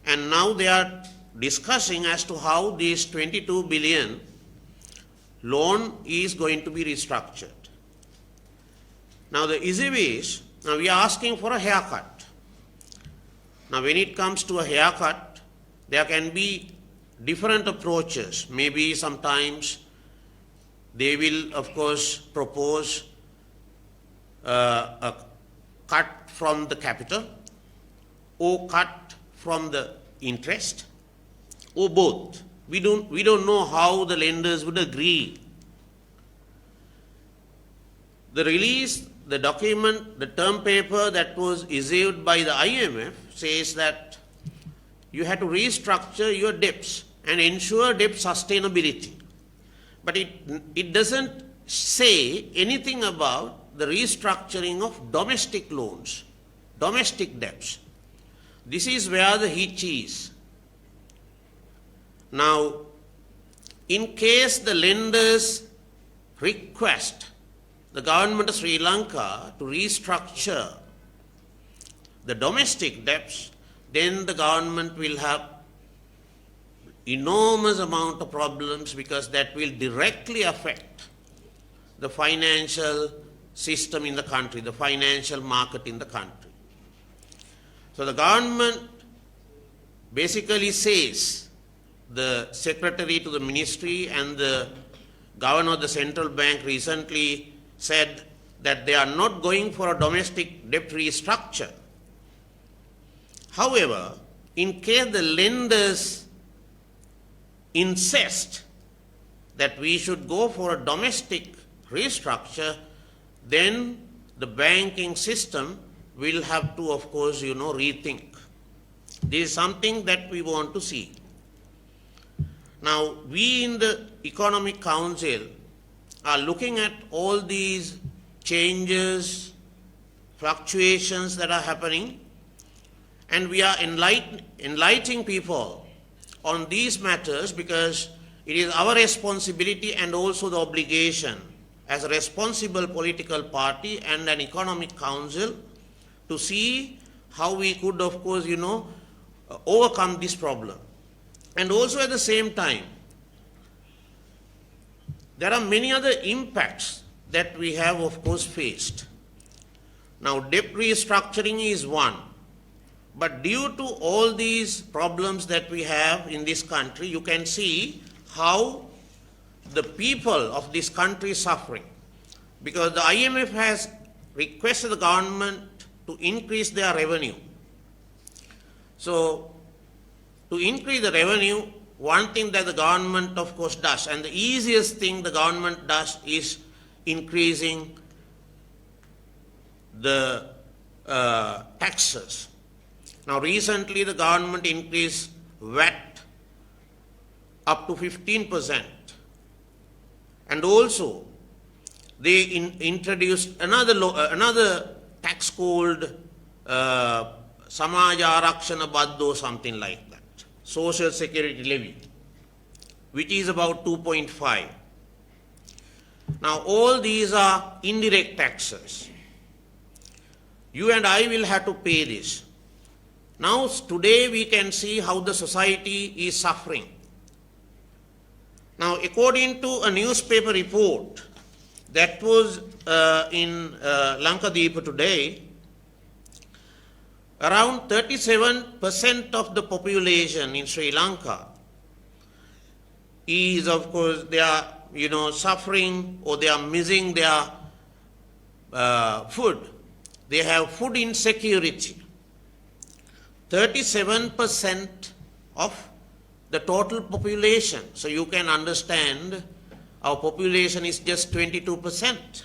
and now they are discussing as to how this 22 billion loan is going to be restructured. Now the issue is, now we are asking for a haircut. Now when it comes to a haircut, there can be different approaches. Maybe sometimes they will, of course, propose a cut from the capital or cut from the interest or both. We don't know how the lenders would agree. The release, the document, the term paper that was issued by the IMF says that you have to restructure your debts and ensure debt sustainability. But it doesn't say anything about the restructuring of domestic loans, domestic debts. This is where the hitch is. Now, in case the lenders request the government of Sri Lanka to restructure the domestic debts, then the government will have enormous amount of problems, because that will directly affect the financial system in the country, the financial market in the country. So the government basically says, the secretary to the ministry and the governor of the central bank recently said that they are not going for a domestic debt restructure. However, in case the lenders insist that we should go for a domestic restructure, then the banking system will have to, of course, rethink. This is something that we want to see. Now, we in the Economic Council are looking at all these changes, fluctuations that are happening, and we are enlightening people on these matters, because it is our responsibility and also the obligation as a responsible political party and an economic council to see how we could, of course, overcome this problem. And also at the same time, there are many other impacts that we have, of course, faced. Now, debt restructuring is one. But due to all these problems that we have in this country, you can see how the people of this country is suffering. Because the IMF has requested the government to increase their revenue. So, to increase the revenue, one thing that the government, of course, does, and the easiest thing the government does, is increasing the taxes. Now, recently the government increased VAT up to 15%. And also, they introduced another tax called Samaja Arakshana Baddo, something like that, Social Security Levy, which is about 2.5. Now, all these are indirect taxes. You and I will have to pay this. Now, today we can see how the society is suffering. Now, according to a newspaper report that was in Lanka today, around 37% of the population in Sri Lanka is, of course, they are, suffering, or they are missing their food. They have food insecurity. 37% of the total population. So you can understand our population is just 22%.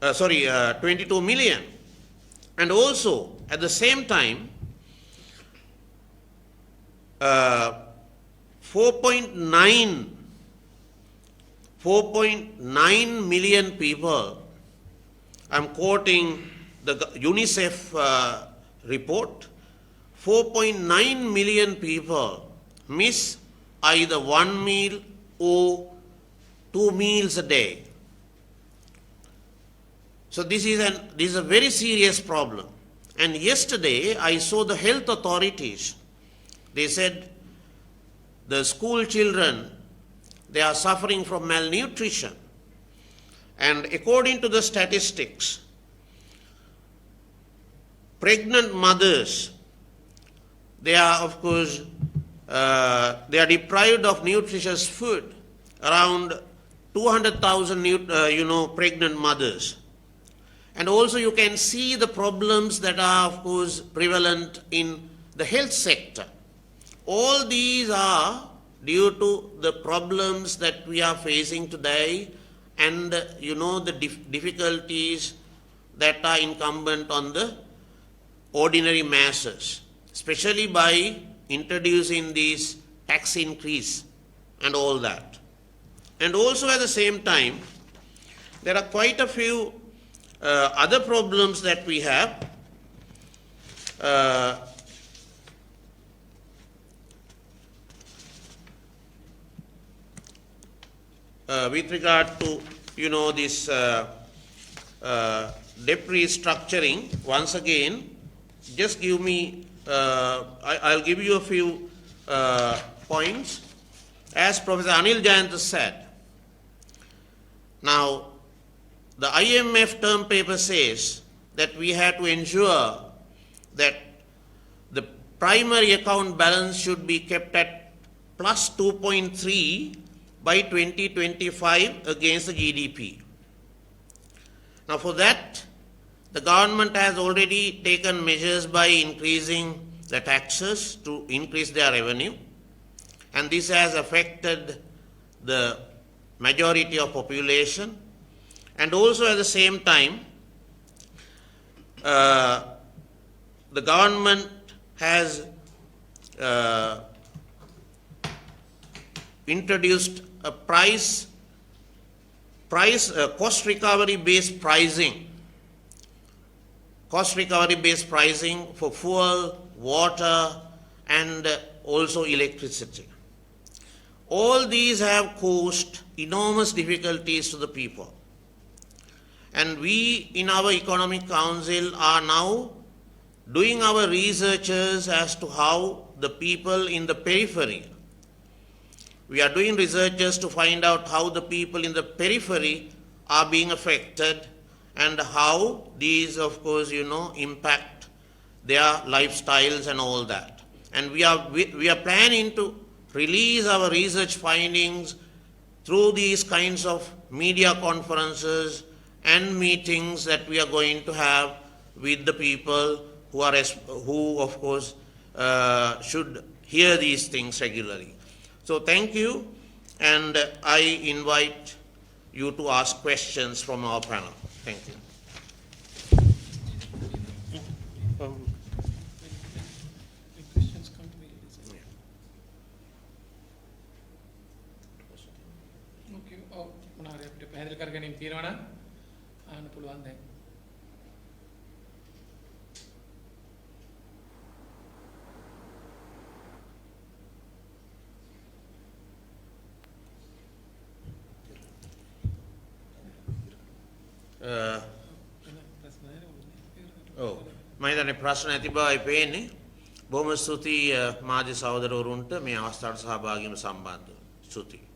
22 million. And also, at the same time, 4.9 million people, I'm quoting the UNICEF report, 4.9 million people miss either one meal or 2 meals a day. So this is a very serious problem. And yesterday I saw the health authorities. They said the school children, they are suffering from malnutrition. And according to the statistics, pregnant mothers, they are of course, they are deprived of nutritious food. Around 200,000 pregnant mothers. And also you can see the problems that are of course prevalent in the health sector. All these are due to the problems that we are facing today and the difficulties that are incumbent on the ordinary masses, especially by introducing these tax increase and all that. And also at the same time, there are quite a few other problems that we have. With regard to this debt restructuring, once again, just give me, I'll give you a few points. As Professor Anil Jayanta said, now the IMF term paper says that we have to ensure that the primary account balance should be kept at plus 2.3 by 2025 against the GDP. Now for that, the government has already taken measures by increasing the taxes to increase their revenue, and this has affected the majority of population. And also at the same time, the government has introduced a cost recovery based pricing for fuel, water, and also electricity. All these have caused enormous difficulties to the people. And we in our Economic Council are now doing our researches as to how the people in the periphery, we are doing researches to find out how the people in the periphery are being affected and how these, of course, impact their lifestyles and all that. And we are planning to release our research findings through these kinds of media conferences and meetings that we are going to have with the people who of course should hear these things regularly. So thank you, and I invite you to ask questions from our panel. Thank you. පැහැදිලි කර ගැනීම තියෙනවා නම් ආන්න පුළුවන් දැන්. මම හිතන්නේ ප්‍රශ්න ඇති බවයි පේන්නේ. බොහොම ස්තුතියි මාධ්‍ය සහෝදරවරුන්ට මේ අවස්ථාවට සහභාගී වීම සම්බන්ධව. ස්තුතියි.